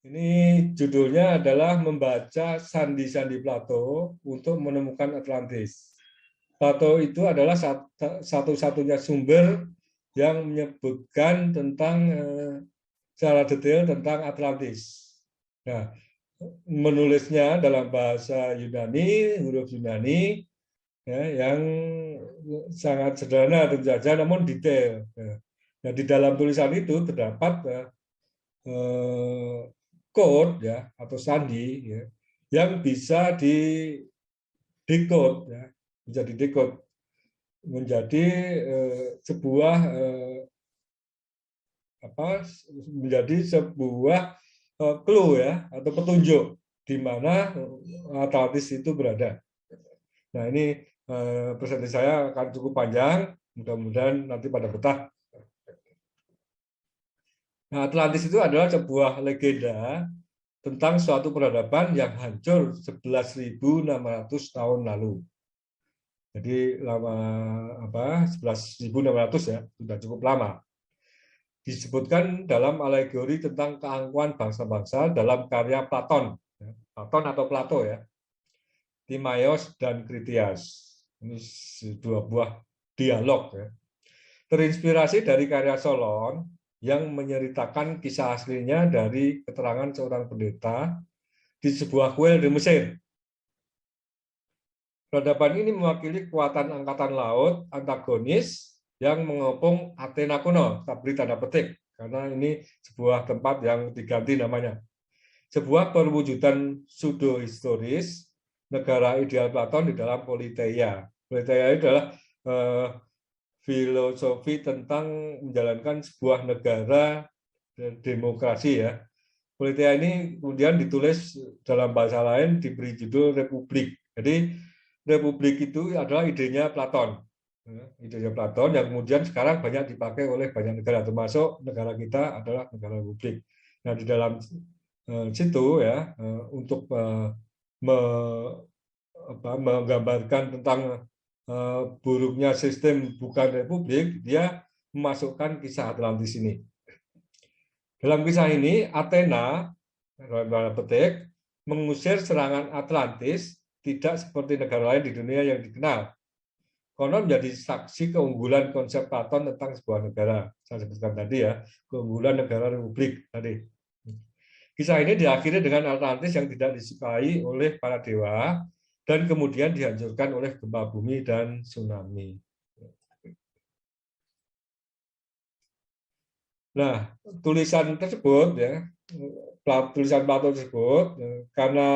Ini judulnya adalah membaca sandi-sandi Plato untuk menemukan Atlantis. Plato itu adalah satu-satunya sumber yang menyebutkan tentang secara detail tentang Atlantis. Nah, menulisnya dalam bahasa Yunani, huruf Yunani, ya, yang sangat sederhana tentu saja, namun detail. Nah, di dalam tulisan itu terdapat code ya atau sandi ya, yang bisa di decode ya, bisa di decode menjadi sebuah apa menjadi sebuah clue ya atau petunjuk di mana Atlantis itu berada. Nah, ini presentasi saya akan cukup panjang, mudah-mudahan nanti pada betah. Nah, Atlantis itu adalah sebuah legenda tentang suatu peradaban yang hancur 11.600 tahun lalu. Jadi lama 11.600 ya, sudah cukup lama. Disebutkan dalam alegori tentang keangkuhan bangsa-bangsa dalam karya Platon. Platon atau Plato ya. Timaios dan Kritias. Ini dua buah dialog ya. Terinspirasi dari karya Solon yang menceritakan kisah aslinya dari keterangan seorang pendeta di sebuah kuil di Mesir. Peradaban ini mewakili kekuatan angkatan laut antagonis yang mengepung Athena kuno, tak beri tanda petik, karena ini sebuah tempat yang diganti namanya. Sebuah perwujudan pseudo-historis negara ideal Platon di dalam Politeia. Politeia itu adalah filosofi tentang menjalankan sebuah negara dan demokrasi ya. Politeia ini kemudian ditulis dalam bahasa lain diberi judul Republik. Jadi Republik itu adalah idenya Platon. Idenya Platon yang kemudian sekarang banyak dipakai oleh banyak negara, termasuk negara kita adalah negara Republik. Nah, di dalam situ ya untuk menggambarkan tentang buruknya sistem bukan republik, dia memasukkan kisah Atlantis ini. Dalam kisah ini, Athena, dalam petik, mengusir serangan Atlantis tidak seperti negara lain di dunia yang dikenal. Konon menjadi saksi keunggulan konsep Platon tentang sebuah negara. Saya sebutkan tadi ya, keunggulan negara republik tadi. Kisah ini diakhiri dengan Atlantis yang tidak disukai oleh para dewa dan kemudian dihancurkan oleh gempa bumi dan tsunami. Nah, tulisan tersebut ya, tulisan Plato tersebut karena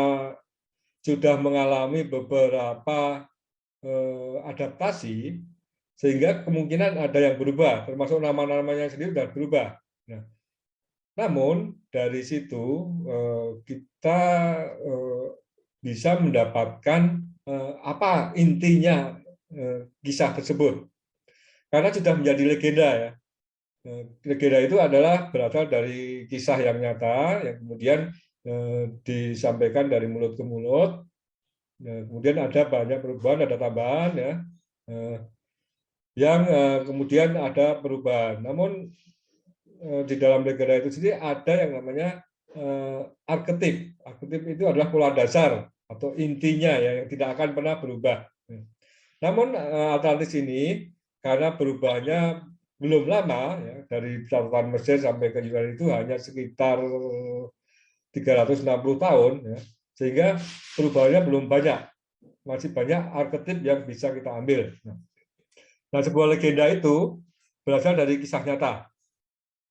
sudah mengalami beberapa adaptasi, sehingga kemungkinan ada yang berubah, termasuk nama-namanya sendiri sudah berubah. Nah, namun dari situ kita bisa mendapatkan apa intinya kisah tersebut, karena sudah menjadi legenda ya. Legenda itu adalah berasal dari kisah yang nyata yang kemudian disampaikan dari mulut ke mulut. Kemudian ada banyak perubahan, ada tambahan ya, yang kemudian ada perubahan. Namun di dalam legenda itu sendiri ada yang namanya arketip. Arketip itu adalah pola dasar atau intinya ya, yang tidak akan pernah berubah. Namun Atlantis ini karena perubahannya belum lama ya, dari catatan Mesir sampai ke Yunani itu hanya sekitar 360 tahun ya, sehingga perubahannya belum banyak, masih banyak arketip yang bisa kita ambil. Nah, sebuah legenda itu berasal dari kisah nyata.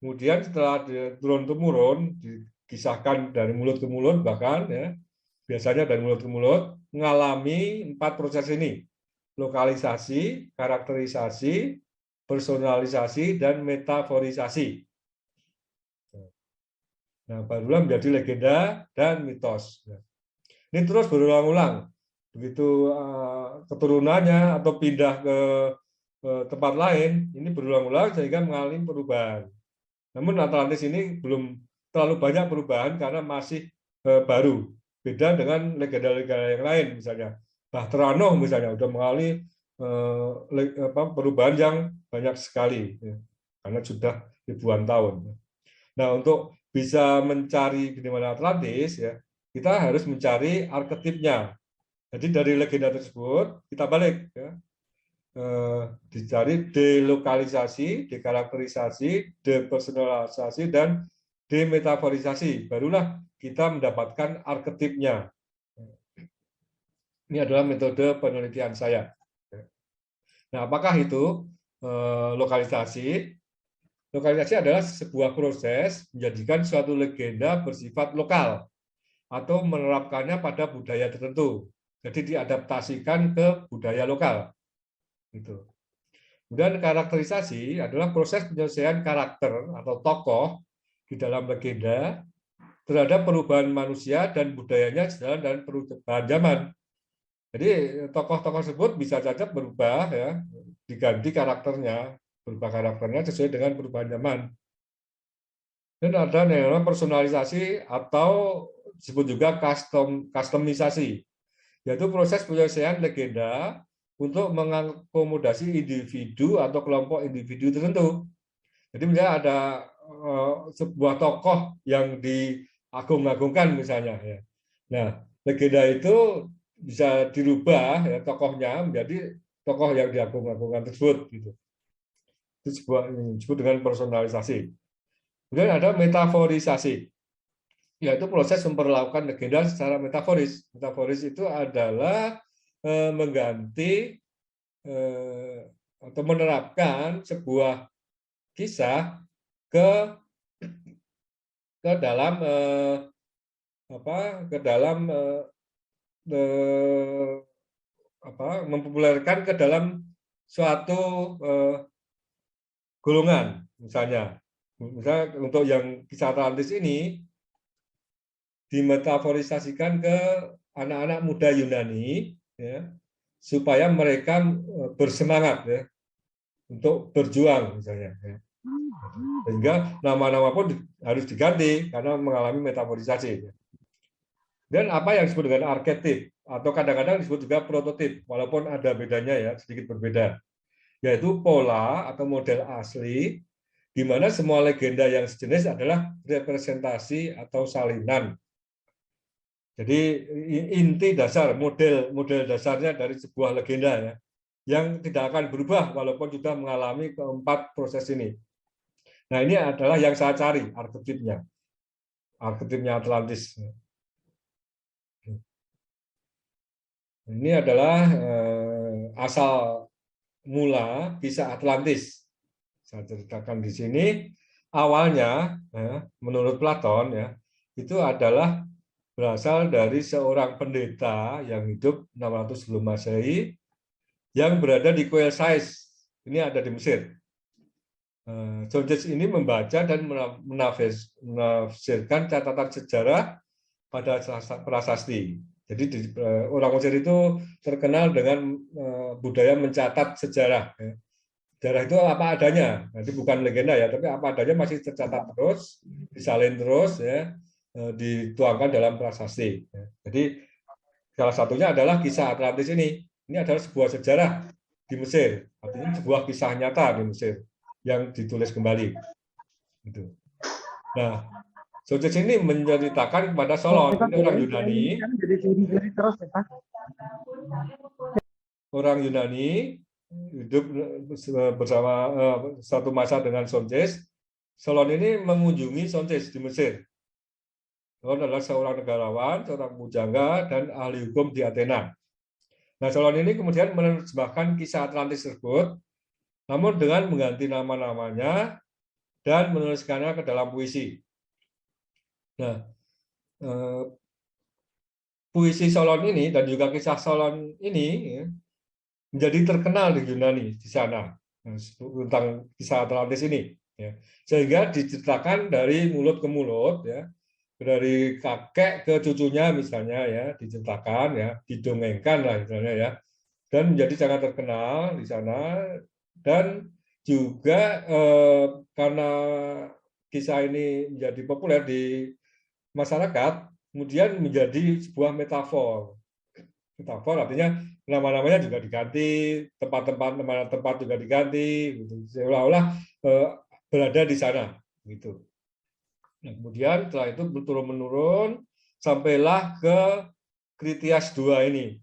Kemudian setelah turun-temurun dikisahkan dari mulut ke mulut, bahkan ya, biasanya dari mulut ke mulut, mengalami 4 proses ini: lokalisasi, karakterisasi, personalisasi, dan metaforisasi. Nah, barulah menjadi legenda dan mitos. Ini terus berulang-ulang. Begitu keturunannya atau pindah ke tempat lain, ini berulang-ulang sehingga mengalami perubahan. Namun Atlantis ini belum terlalu banyak perubahan karena masih baru. Beda dengan legenda-legenda yang lain, misalnya Bahterano misalnya sudah mengalami perubahan yang banyak sekali, ya, karena sudah ribuan tahun. Nah, untuk bisa mencari benua Atlantis, ya, kita harus mencari arketipnya. Jadi dari legenda tersebut kita balik, ya, dicari delokalisasi, dekarakterisasi, depersonalisasi, dan demetaforisasi. Barulah kita mendapatkan arketipnya. Ini adalah metode penelitian saya. Nah, apakah itu lokalisasi? Lokalisasi adalah sebuah proses menjadikan suatu legenda bersifat lokal atau menerapkannya pada budaya tertentu. Jadi diadaptasikan ke budaya lokal. Gitu. Kemudian karakterisasi adalah proses penyelesaian karakter atau tokoh di dalam legenda terhadap perubahan manusia dan budayanya sejalan dengan perubahan zaman. Jadi tokoh-tokoh tersebut bisa saja berubah, ya, diganti karakternya, berubah karakternya sesuai dengan perubahan zaman. Dan ada yang namanya personalisasi atau disebut juga customisasi, yaitu proses penyelesaian legenda untuk mengakomodasi individu atau kelompok individu tertentu. Jadi misalnya ada sebuah tokoh yang diagung-agungkan misalnya, ya. Nah, legenda itu bisa dirubah, ya, tokohnya menjadi tokoh yang diagung-agungkan tersebut, gitu. Itu disebut dengan personalisasi. Kemudian ada metaforisasi, yaitu proses memperlakukan legenda secara metaforis. Metaforis itu adalah mengganti atau menerapkan sebuah kisah ke dalam mempopulerkan ke dalam suatu golongan, misalnya untuk yang kisah Atlantis ini dimetaforisasikan ke anak-anak muda Yunani, ya, supaya mereka bersemangat, ya, untuk berjuang misalnya, ya. Sehingga nama-nama pun harus diganti karena mengalami metaforisasi. Dan apa yang disebut dengan arketip atau kadang-kadang disebut juga prototip, walaupun ada bedanya, ya, sedikit berbeda, yaitu pola atau model asli di mana semua legenda yang sejenis adalah representasi atau salinan. Jadi inti dasar, model dasarnya dari sebuah legenda, ya, yang tidak akan berubah walaupun sudah mengalami keempat proses ini. Nah, ini adalah yang saya cari, arketipnya Atlantis. Ini adalah asal mula kisah Atlantis. Saya ceritakan di sini. Awalnya, ya, menurut Platon, ya, itu adalah berasal dari seorang pendeta yang hidup 600 sebelum Masehi yang berada di Kuil Sais. Ini ada di Mesir. Georges ini membaca dan menafsirkan catatan sejarah pada prasasti. Jadi orang Mesir itu terkenal dengan budaya mencatat sejarah. Sejarah itu apa adanya. Jadi bukan legenda, ya, tapi apa adanya masih tercatat terus, disalin terus, ya, dituangkan dalam prasasti. Jadi salah satunya adalah kisah Atlantis ini. Ini adalah sebuah sejarah di Mesir, artinya sebuah kisah nyata di Mesir yang ditulis kembali. Gitu. Nah, Georges ini menceritakan kepada Solon, ini orang Yunani. Orang Yunani hidup bersama satu masa dengan Georges. Solon ini mengunjungi Georges di Mesir. Solon adalah seorang negarawan, seorang pujangga, dan ahli hukum di Athena. Nah, Solon ini kemudian menerjemahkan kisah Atlantis tersebut, namun dengan mengganti nama-namanya dan menuliskannya ke dalam puisi. Nah, puisi Solon ini dan juga kisah Solon ini, ya, menjadi terkenal di Yunani di sana tentang kisah Atlantis ini, ya. Sehingga diceritakan dari mulut ke mulut, ya, dari kakek ke cucunya misalnya, ya, diceritakan, ya, didongengkan lah misalnya, ya, dan menjadi sangat terkenal di sana. Dan juga karena kisah ini menjadi populer di masyarakat, kemudian menjadi sebuah metafor. Metafor artinya nama-namanya juga diganti, tempat juga diganti, gitu. Seolah-olah berada di sana, gitu. Nah, kemudian setelah itu turun-menurun sampailah ke Kritias 2 ini.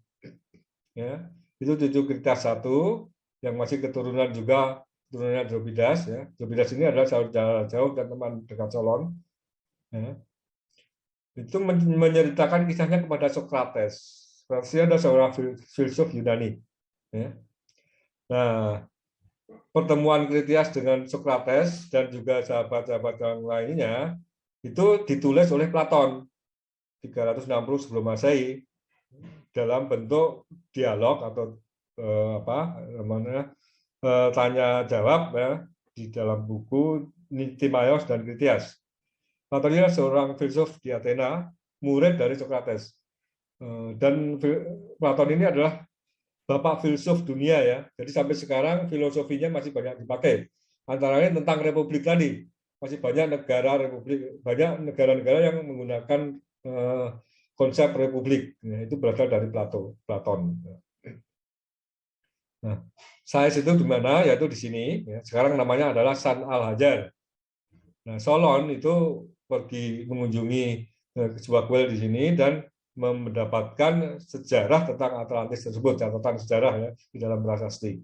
Ya, itu cucu Kritias 1 yang masih keturunan juga keturunan Dropidas. Ya. Dropidas ini adalah saudara jauh dan teman dekat Solon. Ya. Itu menceritakan kisahnya kepada Socrates. Socrates adalah seorang filsuf Yunani. Ya. Nah, pertemuan Kritias dengan Socrates dan juga sahabat-sahabat yang lainnya itu ditulis oleh Platon 360 sebelum Masehi dalam bentuk dialog atau apa namanya tanya jawab ya di dalam buku Timaios dan Kritias. Platon ini seorang filsuf di Athena, murid dari Socrates. Dan Platon ini adalah bapak filsuf dunia ya. Jadi sampai sekarang filosofinya masih banyak dipakai. Antara lain tentang republik tadi. Masih banyak negara republik, banyak negara-negara yang menggunakan konsep republik. Nah, itu berasal dari Platon. Nah, Sais itu di mana? Yaitu di sini. Ya. Sekarang namanya adalah San Al-Hajar. Nah, Solon itu pergi mengunjungi sebuah kuil di sini dan mendapatkan sejarah tentang Atlantis tersebut, catatan sejarah ya di dalam prasasti.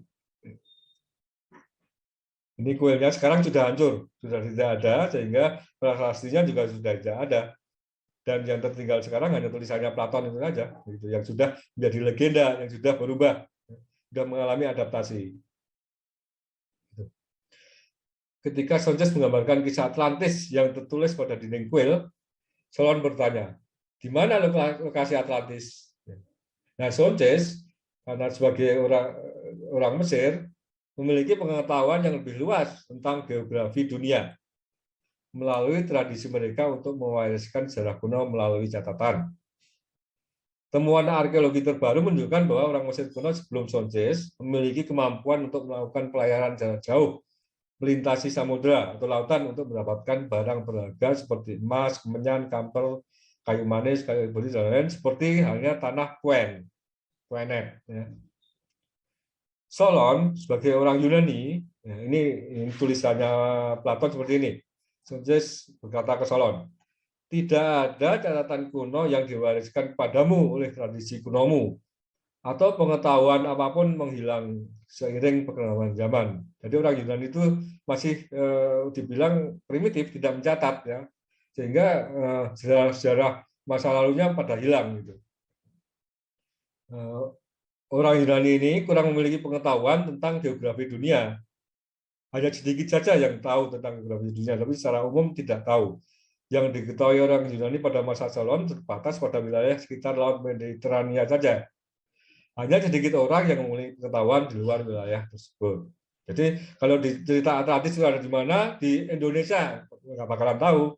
Ini kuilnya sekarang sudah hancur, sudah tidak ada, sehingga prasastinya juga sudah tidak ada. Dan yang tertinggal sekarang hanya tulisannya Platon itu saja, gitu, yang sudah menjadi legenda, yang sudah berubah, sudah mengalami adaptasi. Ketika Sonches menggambarkan kisah Atlantis yang tertulis pada dinding kuil, Solon bertanya, di mana lokasi Atlantis? Nah, Sonches karena sebagai orang Mesir memiliki pengetahuan yang lebih luas tentang geografi dunia melalui tradisi mereka untuk mewariskan sejarah kuno melalui catatan. Temuan arkeologi terbaru menunjukkan bahwa orang Mesir kuno sebelum Sonches memiliki kemampuan untuk melakukan pelayaran jarak jauh melintasi samudera atau lautan untuk mendapatkan barang berharga seperti emas, kemenyan, kampel, kayu manis, kayu ivory, dan lain-lain, seperti halnya tanah kuenet. Ya. Solon sebagai orang Yunani, ya, ini tulisannya Platon seperti ini. Sonches berkata ke Solon, tidak ada catatan kuno yang diwariskan padamu oleh tradisi kunomu, atau pengetahuan apapun menghilang seiring perkembangan zaman. Jadi orang Yunani itu masih dibilang primitif, tidak mencatat ya, sehingga sejarah masa lalunya pada hilang gitu. Orang Yunani ini kurang memiliki pengetahuan tentang geografi dunia. Hanya sedikit saja yang tahu tentang geografi dunia, tapi secara umum tidak tahu. Yang diketahui orang Yunani pada masa Solon terbatas pada wilayah sekitar Laut Mediterania saja. Hanya sedikit orang yang memiliki pengetahuan di luar wilayah tersebut. Jadi kalau di cerita Atlantis itu ada di mana, di Indonesia nggak bakalan tahu,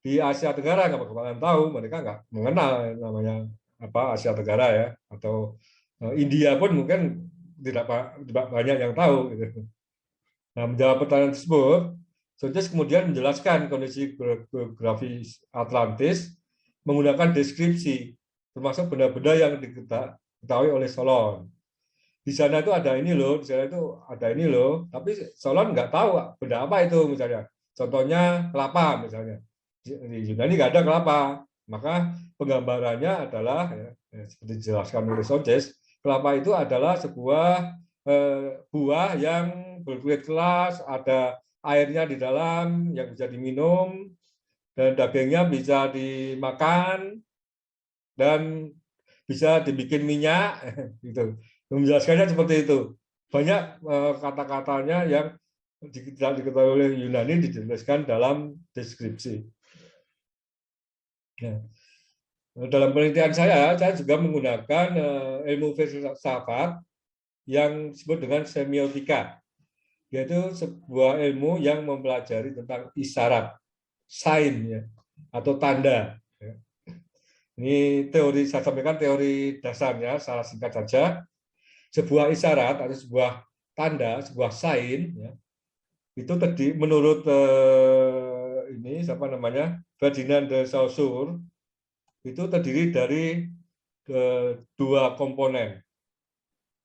di Asia Tenggara nggak bakalan tahu, mereka nggak mengenal namanya apa Asia Tenggara ya, atau India pun mungkin tidak banyak yang tahu. Gitu. Nah, menjawab pertanyaan tersebut, Sonches kemudian menjelaskan kondisi geografi Atlantis menggunakan deskripsi, termasuk benda-benda yang diketahui oleh Solon. Di sana itu ada ini loh, di sana itu ada ini loh, tapi Solon nggak tahu benda apa itu misalnya. Contohnya kelapa misalnya. Di Yunani nggak ada kelapa, maka penggambarannya adalah ya, seperti dijelaskan oleh Sonches, kelapa itu adalah sebuah buah yang berkulit keras, ada airnya di dalam yang bisa diminum, dan dagingnya bisa dimakan, dan bisa dibikin minyak, gitu. Menjelaskannya seperti itu. Banyak kata-katanya yang diketahui oleh Yunani dijelaskan dalam deskripsi. Nah, dalam penelitian saya juga menggunakan ilmu filsafat yang disebut dengan semiotika, yaitu sebuah ilmu yang mempelajari tentang isyarat, sign, ya, atau tanda. Ini teori, saya sampaikan teori dasarnya, salah singkat saja. Sebuah isyarat atau sebuah tanda, sebuah sign, ya, itu tadi menurut ini siapa namanya Ferdinand de Saussure, itu terdiri dari dua komponen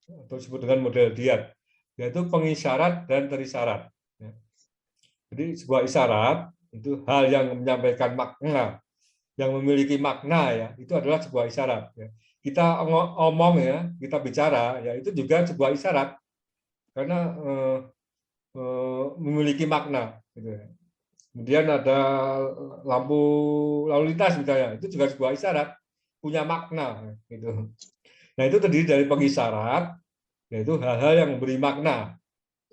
atau disebut dengan model Diat, yaitu pengisyarat dan terisyarat. Jadi sebuah isyarat Itu hal yang menyampaikan makna, yang memiliki makna ya, itu adalah sebuah isyarat ya. Kita ngomong ya, kita bicara ya, itu juga sebuah isyarat karena memiliki makna gitu ya. Kemudian ada lampu lalu lintas misalnya, itu juga sebuah isyarat, punya makna gitu. Nah, itu terdiri dari pengisyarat, yaitu hal-hal yang memberi makna,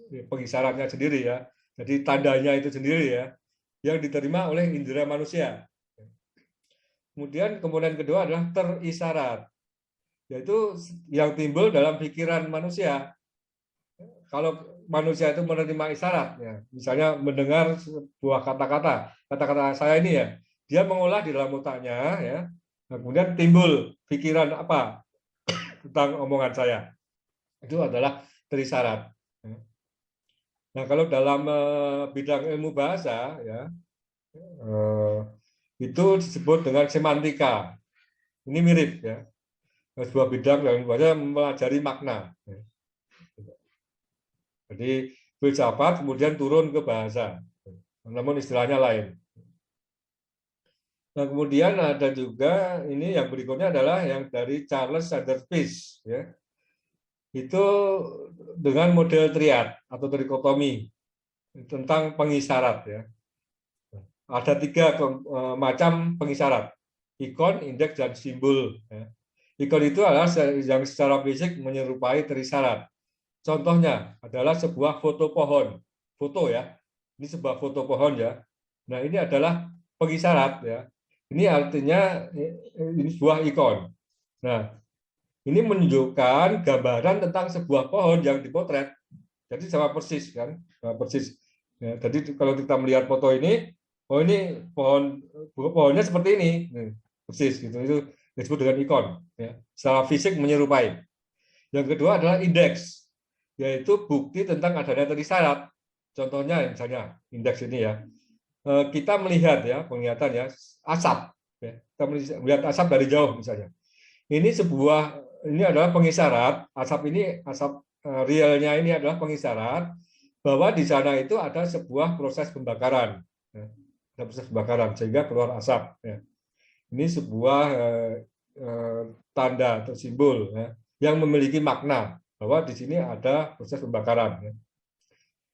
pengisyaratnya sendiri ya. Jadi tandanya itu sendiri ya, yang diterima oleh indera manusia. Kemudian komponen kedua adalah terisyarat, yaitu yang timbul dalam pikiran manusia. Kalau manusia itu menerima isyarat, ya, misalnya mendengar sebuah kata-kata saya ini ya, dia mengolah di dalam otaknya, ya, kemudian timbul pikiran apa tentang omongan saya, itu adalah terisyarat. Nah, kalau dalam bidang ilmu bahasa, ya, itu disebut dengan semantika. Ini mirip ya, sebuah bidang yang mempelajari makna. Jadi filsafat kemudian turun ke bahasa, namun istilahnya lain. Nah, kemudian ada juga ini yang berikutnya adalah yang dari Charles Sanders Peirce, ya. Itu dengan model triad atau trikotomi tentang pengisyarat ya. Ada 3 macam pengisyarat: ikon, indeks, dan simbol. Ya. Ikon itu adalah yang secara fisik menyerupai terisyarat. Contohnya adalah sebuah foto pohon, foto ya. Ini sebuah foto pohon ya. Nah, ini adalah pengisyarat ya. Ini artinya ini sebuah ikon. Nah, ini menunjukkan gambaran tentang sebuah pohon yang dipotret. Jadi sama persis kan, sama persis. Ya, jadi kalau kita melihat foto ini, oh ini pohonnya seperti ini, persis gitu. Itu disebut dengan ikon. Ya. Secara fisik menyerupai. Yang kedua adalah indeks, yaitu bukti tentang adanya terisyarat. Contohnya misalnya indeks ini ya, kita melihat ya, penglihatan ya, asap. Ya. Kita melihat asap dari jauh misalnya. Ini adalah pengisyarat, asap realnya ini adalah pengisyarat bahwa di sana itu ada sebuah proses pembakaran, ya. Ada proses pembakaran sehingga keluar asap. Ya. Ini sebuah tanda atau simbol ya, yang memiliki makna bahwa di sini ada proses pembakaran. Ya.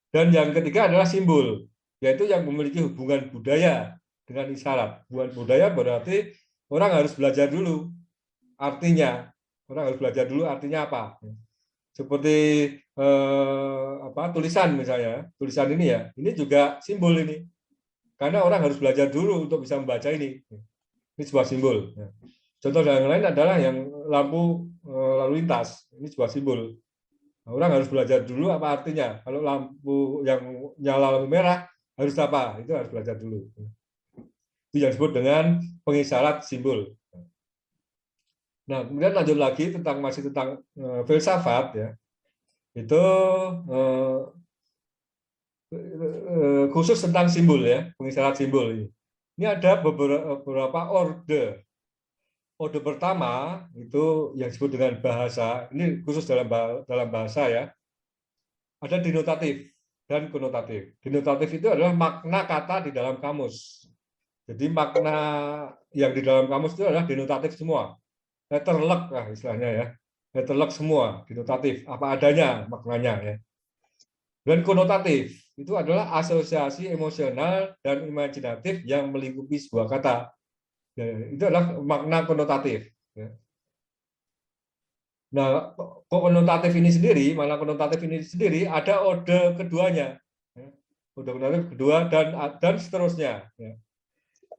Dan yang ketiga adalah simbol, yaitu yang memiliki hubungan budaya dengan isyarat. Hubungan budaya berarti orang harus belajar dulu artinya. Orang harus belajar dulu artinya apa. Seperti tulisan misalnya, tulisan ini ya, ini juga simbol ini. Karena orang harus belajar dulu untuk bisa membaca ini. Ini sebuah simbol. Contoh yang lain adalah yang lampu lalu lintas. Ini sebuah simbol. Orang harus belajar dulu apa artinya. Kalau lampu yang nyala lampu merah harus apa? Itu harus belajar dulu. Itu yang disebut dengan pengisyarat simbol. Nah, kemudian lanjut lagi masih tentang filsafat ya. Itu khusus tentang simbol ya, pengisyarat simbol ini. Ini ada beberapa orde. Orde pertama itu yang disebut dengan bahasa, ini khusus dalam bahasa ya. Ada denotatif dan konotatif. Denotatif itu adalah makna kata di dalam kamus. Jadi makna yang di dalam kamus itu adalah denotatif semua. Letterlek lah istilahnya ya. Letterlek semua, denotatif, apa adanya maknanya ya. Dan konotatif itu adalah asosiasi emosional dan imajinatif yang melingkupi sebuah kata. Ya, itu adalah makna konotatif. Ya. Nah, makna konotatif ini sendiri ada ode keduanya. Ya. Ode konotatif kedua dan seterusnya. Ya.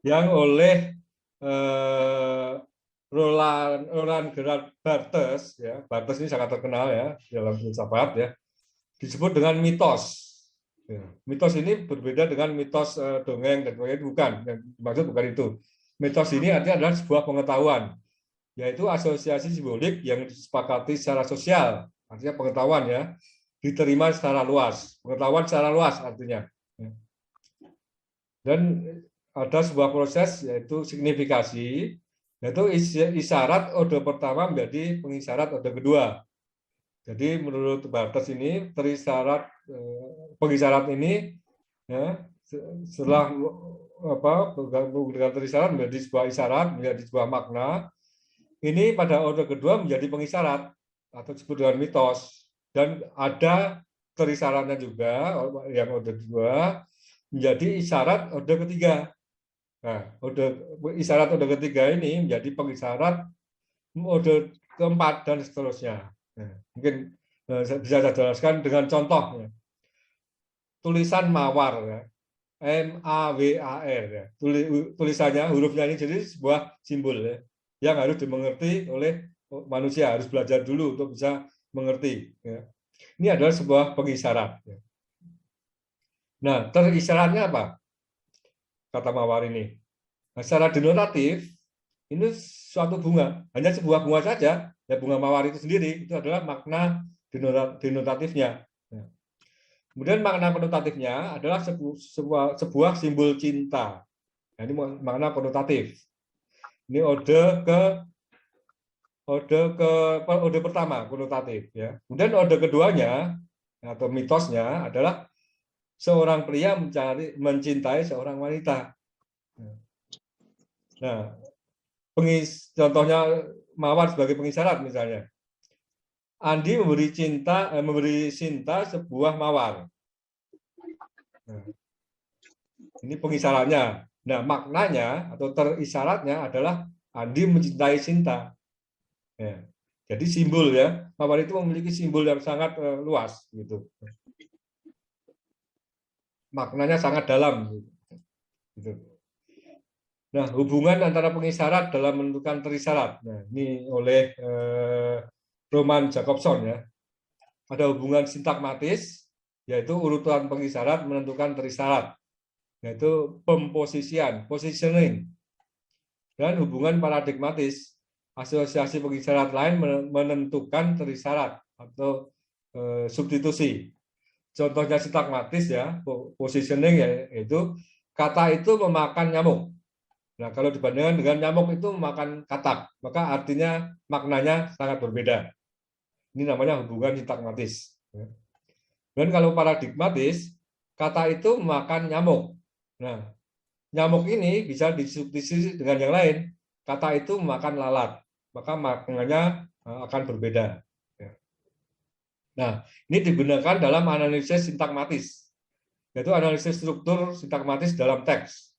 Yang oleh Roland Gerard Barthes, ya, Barthes ini sangat terkenal ya dalam filsafat ya, disebut dengan mitos. Ya, mitos ini berbeda dengan mitos dongeng dan sebagainya, bukan. Yang dimaksud bukan itu. Mitos ini artinya adalah sebuah pengetahuan, yaitu asosiasi simbolik yang disepakati secara sosial, artinya pengetahuan ya, diterima secara luas. Pengetahuan secara luas artinya. Ya. Dan ada sebuah proses yaitu signifikasi, yaitu isyarat ode pertama menjadi pengisyarat ode kedua. Jadi menurut Barthes ini pengisyarat ini ya, setelah menggunakan terisarat menjadi sebuah isyarat, menjadi sebuah makna. Ini pada orde kedua menjadi pengisyarat atau disebut dengan mitos. Dan ada terisaratnya juga yang orde kedua menjadi isyarat orde ketiga. Nah, isyarat orde ketiga ini menjadi pengisyarat orde keempat dan seterusnya. Nah, mungkin bisa saya jelaskan dengan contoh. Tulisan mawar, ya. MAWAR, ya. Tulisannya, hurufnya ini jadi sebuah simbol, ya, yang harus dimengerti oleh manusia, harus belajar dulu untuk bisa mengerti. Ya. Ini adalah sebuah pengisyarat. Ya. Nah, terisyaratnya apa? Kata mawar ini. Nah, secara denotatif, ini suatu bunga, hanya sebuah bunga saja, ya bunga mawar itu sendiri, itu adalah makna denotatifnya. Ya. Kemudian makna konotatifnya adalah sebuah simbol cinta. Nah, ini makna konotatif. Ini ode pertama konotatif. Ya. Kemudian ode keduanya atau mitosnya adalah seorang pria mencintai seorang wanita. Nah, contohnya mawar sebagai pengisyarat misalnya. Andi memberi Sinta sebuah mawar. Nah, ini pengisyaratnya. Nah, maknanya atau terisyaratnya adalah Andi mencintai Sinta. Ya. Jadi simbol, ya, mawar itu memiliki simbol yang sangat luas, gitu. Maknanya sangat dalam. Gitu. Nah, hubungan antara pengisyarat dalam menentukan terisyarat. Nah, ini oleh Roman Jacobson, ya. Ada hubungan sintakmatis, yaitu urutan pengisyarat menentukan terisyarat, yaitu pemposisian, positioning, dan hubungan paradigmatis, asosiasi pengisyarat lain menentukan terisyarat atau substitusi. Contohnya sintakmatis, ya, positioning, yaitu kata itu memakan nyamuk. Nah, kalau dibandingkan dengan nyamuk itu memakan katak, maka artinya maknanya sangat berbeda. Ini namanya hubungan sintakmatis. Dan kalau paradigmatis, kata itu memakan nyamuk. Nah, nyamuk ini bisa disubstitusi dengan yang lain. Kata itu memakan lalat, maka maknanya akan berbeda. Nah, ini digunakan dalam analisis sintakmatis, yaitu analisis struktur sintakmatis dalam teks,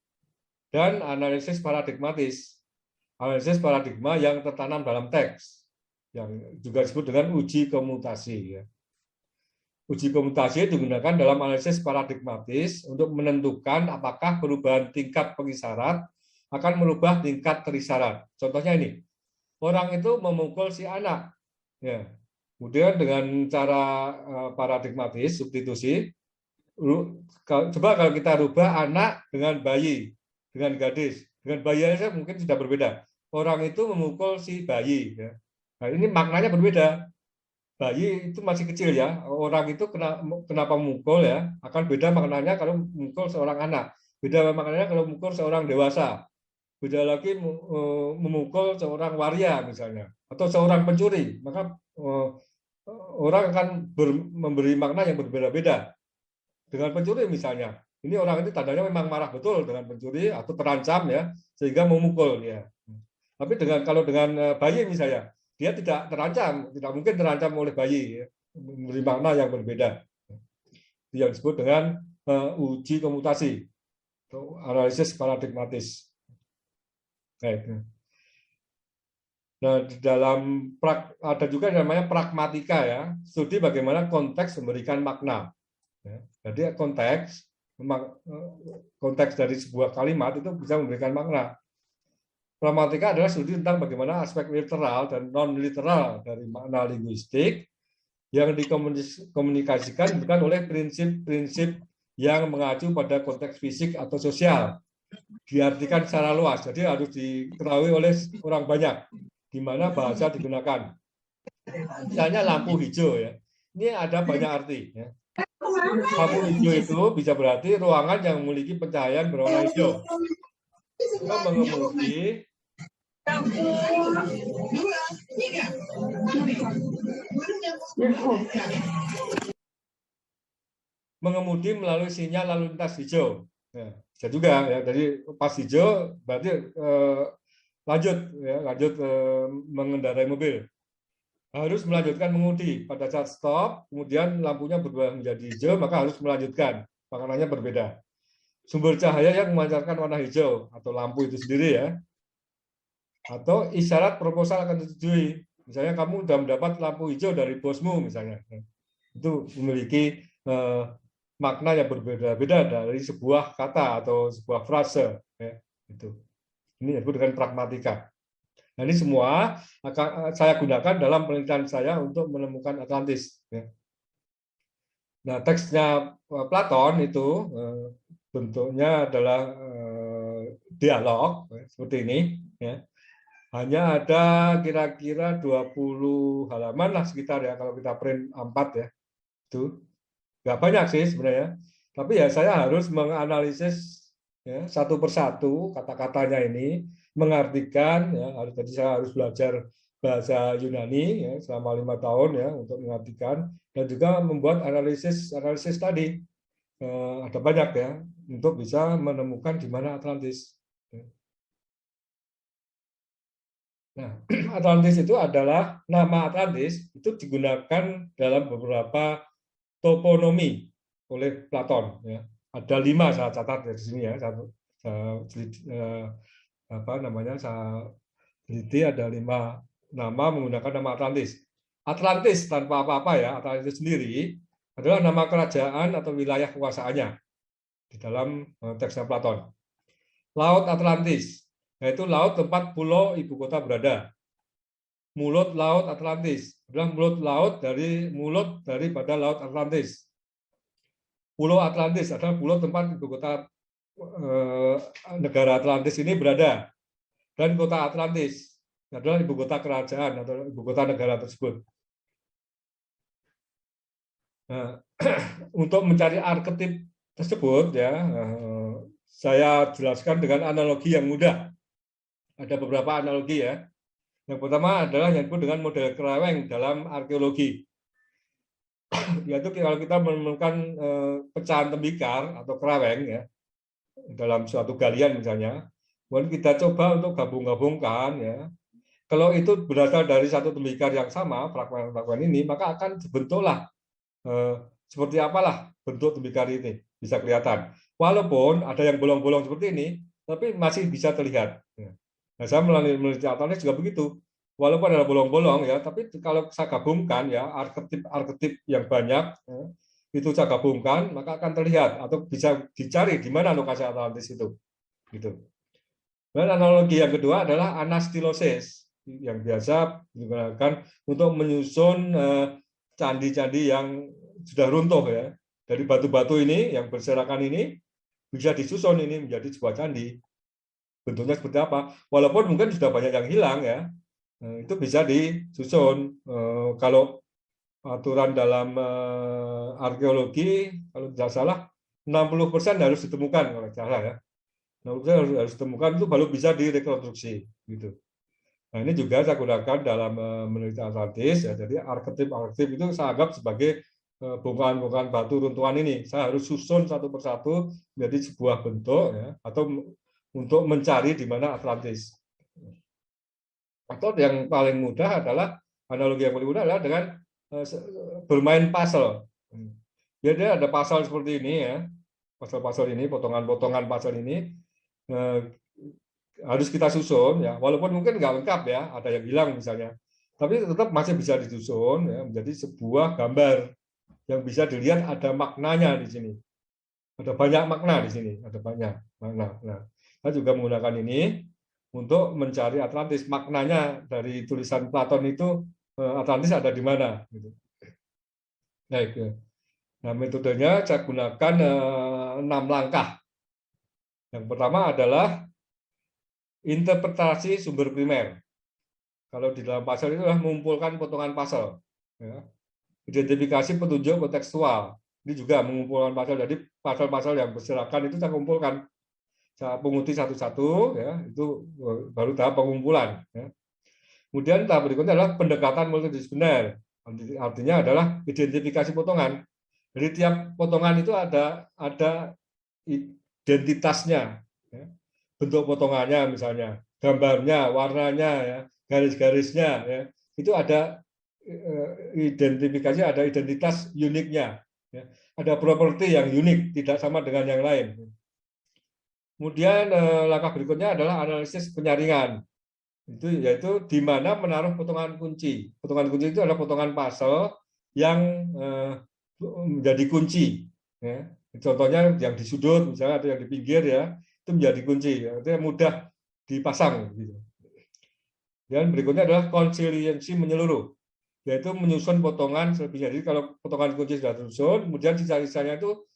dan analisis paradigmatis, analisis paradigma yang tertanam dalam teks, yang juga disebut dengan uji komutasi. Ya. Uji komutasi digunakan dalam analisis paradigmatis untuk menentukan apakah perubahan tingkat pengisyarat akan merubah tingkat terisyarat. Contohnya ini, orang itu memukul si anak. Ya. Kemudian dengan cara paradigmatis, substitusi, coba kalau kita rubah anak dengan bayi, dengan gadis, dengan bayi saja mungkin sudah berbeda. Orang itu memukul si bayi. Ya. Nah, ini maknanya berbeda. Bayi itu masih kecil, ya, orang itu kenapa memukul, ya, akan beda maknanya kalau memukul seorang anak, beda maknanya kalau memukul seorang dewasa, beda lagi memukul seorang waria misalnya, atau seorang pencuri, maka orang akan memberi makna yang berbeda-beda. Dengan pencuri misalnya, ini orang itu tandanya memang marah betul dengan pencuri atau terancam, ya, sehingga memukul, ya. Tapi kalau dengan bayi misalnya, dia tidak terancam, tidak mungkin terancam oleh bayi, ya, memberi makna yang berbeda. Itu yang disebut dengan uji komutasi, atau analisis paradigmatis. Nah, di dalam ada juga yang namanya pragmatika, ya, studi bagaimana konteks memberikan makna. Ya, jadi konteks dari sebuah kalimat itu bisa memberikan makna. Pragmatika adalah studi tentang bagaimana aspek literal dan non-literal dari makna linguistik yang dikomunikasikan bukan oleh prinsip-prinsip yang mengacu pada konteks fisik atau sosial. Diartikan secara luas, jadi harus diketahui oleh orang banyak di mana bahasa digunakan. Misalnya lampu hijau, ya. Ini ada banyak arti, ya. Lampu hijau itu bisa berarti ruangan yang memiliki pencahayaan berwarna hijau. Kita mengemudi melalui sinyal lalu lintas hijau. Nah, Bisa juga ya. Jadi pas hijau berarti lanjut ya, lanjut mengendarai mobil. Harus melanjutkan mengemudi. Pada saat stop, kemudian lampunya berubah menjadi hijau, maka harus melanjutkan. Warnanya berbeda. Sumber cahaya yang memancarkan warna hijau atau lampu itu sendiri ya. Atau isyarat proposal akan disetujui. Misalnya kamu sudah mendapat lampu hijau dari bosmu misalnya. Itu memiliki makna yang berbeda-beda dari sebuah kata atau sebuah frase ya. Itu. Ini disebut dengan pragmatika. Nah, ini semua akan saya gunakan dalam penelitian saya untuk menemukan Atlantis. Nah, teksnya Platon itu bentuknya adalah dialog seperti ini. Hanya ada kira-kira 20 halaman lah sekitar ya kalau kita print A4 ya. Itu nggak banyak sih sebenarnya. Tapi ya saya harus menganalisis ya, satu persatu kata-katanya ini, mengartikan ya, tadi saya harus belajar bahasa Yunani ya, selama 5 tahun ya untuk mengartikan dan juga membuat analisis tadi ada banyak ya untuk bisa menemukan di mana Atlantis. Nah, Atlantis itu adalah nama Atlantis itu digunakan dalam beberapa toponomi oleh Platon ya. Ada 5 saya catat di sini ya, apa namanya saya teliti ada 5 nama menggunakan nama Atlantis. Atlantis tanpa apa-apa ya, Atlantis sendiri adalah nama kerajaan atau wilayah kekuasaannya di dalam teksnya Platon. Laut Atlantis, yaitu laut tempat pulau ibu kota berada. Mulut laut Atlantis adalah mulut daripada laut Atlantis. Pulau Atlantis adalah pulau tempat ibu kota negara Atlantis ini berada, dan kota Atlantis adalah ibu kota kerajaan atau ibu kota negara tersebut. Nah, untuk mencari arketip tersebut ya, saya jelaskan dengan analogi yang mudah. Ada beberapa analogi ya. Yang pertama adalah yang disebut dengan model keraweng dalam arkeologi. Yaitu kalau kita menemukan pecahan tembikar atau keraweng ya dalam suatu galian misalnya, kemudian kita coba untuk gabung-gabungkan ya. Kalau itu berasal dari satu tembikar yang sama, fragmen-fragmen ini, maka akan dibentuklah seperti apalah bentuk tembikar ini bisa kelihatan. Walaupun ada yang bolong-bolong seperti ini, tapi masih bisa terlihat. Nah, saya meneliti Atlantis juga begitu. Walaupun ada bolong-bolong ya, tapi kalau saya gabungkan ya arketip yang banyak ya, itu saya gabungkan maka akan terlihat atau bisa dicari di mana lokasi Atlantis itu. Gitu. Dan analogi yang kedua adalah anastilosis yang biasa digunakan untuk menyusun candi-candi yang sudah runtuh ya. Dari batu-batu ini yang berserakan ini bisa disusun ini menjadi sebuah candi. Bentuknya seperti apa? Walaupun mungkin sudah banyak yang hilang ya. Itu bisa disusun. Kalau aturan dalam arkeologi, kalau tidak salah, 60% harus ditemukan kalau tidak salah ya. 60% harus ditemukan itu baru bisa direkonstruksi gitu. Nah, ini juga saya gunakan dalam meneliti Atlantis ya. Jadi arketip itu saya anggap sebagai bongkahan-bongkahan batu runtuhan ini. Saya harus susun satu persatu menjadi sebuah bentuk ya, atau untuk mencari di mana Atlantis. Atau yang paling mudah adalah analogi yang paling mudah adalah dengan bermain puzzle. Jadi ada puzzle seperti ini ya, puzzle ini, potongan-potongan puzzle ini harus kita susun ya, walaupun mungkin nggak lengkap ya, ada yang hilang misalnya, tapi tetap masih bisa disusun ya, menjadi sebuah gambar yang bisa dilihat ada maknanya di sini. Ada banyak makna di sini, ada banyak makna. Nah, saya juga menggunakan ini untuk mencari Atlantis. Maknanya dari tulisan Platon itu Atlantis ada di mana. Baik. Nah, metodenya saya gunakan 6 langkah. Yang pertama adalah interpretasi sumber primer. Kalau di dalam pasal itu adalah mengumpulkan potongan pasal. Ya. Identifikasi petunjuk kontekstual. Ini juga mengumpulkan pasal. Jadi pasal-pasal yang berserakan itu saya kumpulkan. Saya punguti satu-satu, ya, itu baru tahap pengumpulan. Ya. Kemudian tahap berikutnya adalah pendekatan multidisipliner. Artinya adalah identifikasi potongan. Jadi tiap potongan itu ada identitasnya, ya. Bentuk potongannya misalnya, gambarnya, warnanya, ya, garis-garisnya, ya. Itu ada identifikasi, ada identitas uniknya, ya. Ada properti yang unik, tidak sama dengan yang lain. Kemudian langkah berikutnya adalah analisis penyaringan. Itu yaitu di mana menaruh potongan kunci. Potongan kunci itu adalah potongan puzzle yang menjadi kunci. Ya. Contohnya yang di sudut misalnya atau yang di pinggir, ya, itu menjadi kunci. Itu mudah dipasang. Gitu. Dan berikutnya adalah konsiliensi menyeluruh, yaitu menyusun potongan selebihnya. Jadi kalau potongan kunci sudah tersusun, kemudian sisa-sisanya itu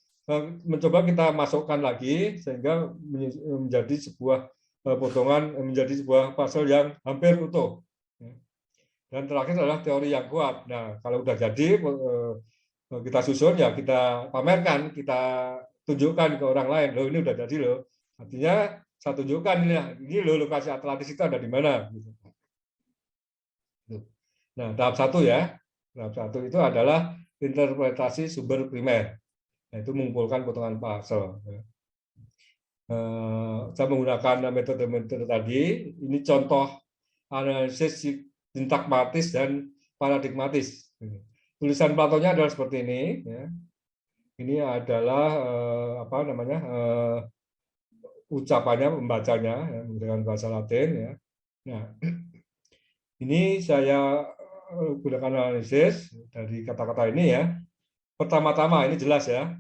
mencoba kita masukkan lagi sehingga menjadi sebuah potongan, menjadi sebuah puzzle yang hampir utuh. Dan terakhir adalah teori yang kuat. Nah, kalau sudah jadi kita susun, ya kita pamerkan, kita tunjukkan ke orang lain, loh ini udah jadi loh. Artinya saya tunjukkan ini loh lokasi Atlantis itu ada di mana. Nah, tahap satu, ya. Tahap satu itu adalah interpretasi sumber primer, yaitu mengumpulkan potongan puzzle. Saya menggunakan metode-metode tadi. Ini contoh analisis sintakmatis dan paradigmatis. Tulisan Platonnya adalah seperti ini. Ya. Ini adalah apa namanya ucapannya, membacanya, ya, menggunakan bahasa Latin. Ya. Nah, ini saya gunakan analisis dari kata-kata ini, ya. Pertama-tama ini jelas, ya.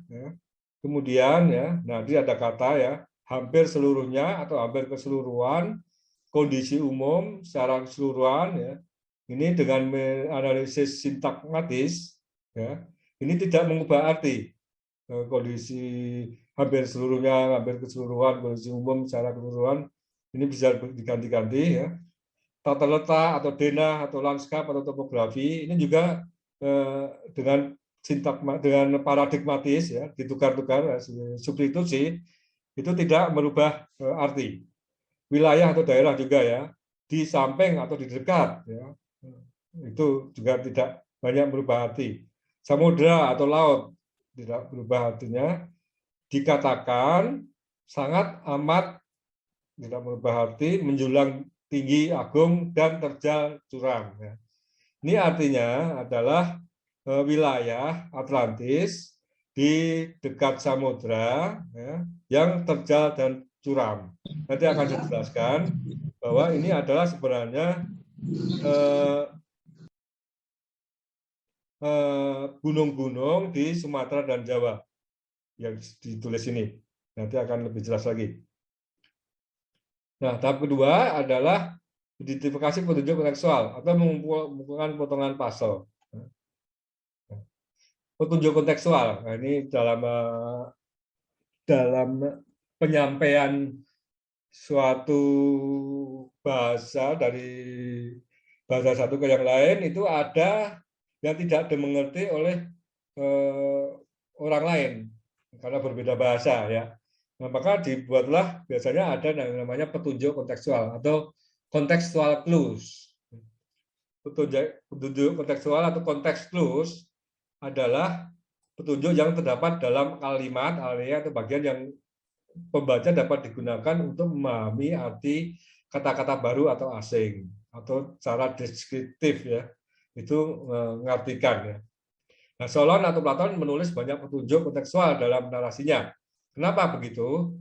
Kemudian, ya, nah dia ada kata, ya, hampir seluruhnya atau hampir keseluruhan, kondisi umum secara keseluruhan, ya. Ini dengan analisis sintakmatis, ya, ini tidak mengubah arti. Kondisi hampir seluruhnya, hampir keseluruhan, kondisi umum secara keseluruhan, ini bisa diganti-ganti, ya. Tata letak atau denah atau lanskap atau topografi ini juga dengan dengan paradigmatis, ya, ditukar-tukar, substitusi, itu tidak merubah arti. Wilayah atau daerah juga, ya, di samping atau di dekat, ya, itu juga tidak banyak merubah arti. Samudra atau laut tidak berubah artinya. Dikatakan sangat amat tidak merubah arti, menjulang tinggi, agung, dan terjal curam. Ini artinya adalah wilayah Atlantis di dekat samudra, ya, yang terjal dan curam. Nanti akan saya jelaskan bahwa ini adalah sebenarnya gunung-gunung di Sumatera dan Jawa yang ditulis ini. Nanti akan lebih jelas lagi. Nah, tahap kedua adalah identifikasi petunjuk kontekstual atau mengumpulkan potongan puzzle. Petunjuk kontekstual. Nah, ini dalam penyampaian suatu bahasa dari bahasa satu ke yang lain itu ada yang tidak dimengerti oleh orang lain karena berbeda bahasa, ya. Nah, maka dibuatlah biasanya ada yang namanya petunjuk kontekstual atau contextual clues. Petunjuk kontekstual atau konteks clues adalah petunjuk yang terdapat dalam kalimat, area, atau bagian yang pembaca dapat digunakan untuk memahami arti kata-kata baru atau asing, atau secara deskriptif, ya, itu mengartikan, ya. Nah, Solon atau Platon menulis banyak petunjuk kontekstual dalam narasinya. Kenapa begitu?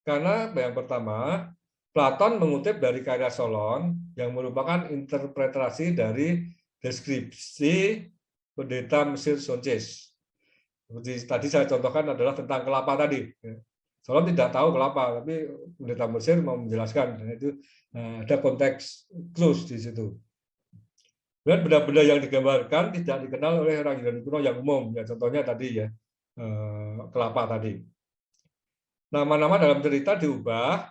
Karena yang pertama, Platon mengutip dari karya Solon yang merupakan interpretasi dari deskripsi pendeta Mesir Sonces. Seperti tadi saya contohkan adalah tentang kelapa tadi. Solon tidak tahu kelapa, tapi pendeta Mesir mau menjelaskan. Itu ada konteks clues di situ. Dan benda-benda yang digambarkan tidak dikenal oleh orang Yunani kuno yang umum. Ya, contohnya tadi, ya, kelapa tadi. Nama-nama dalam cerita diubah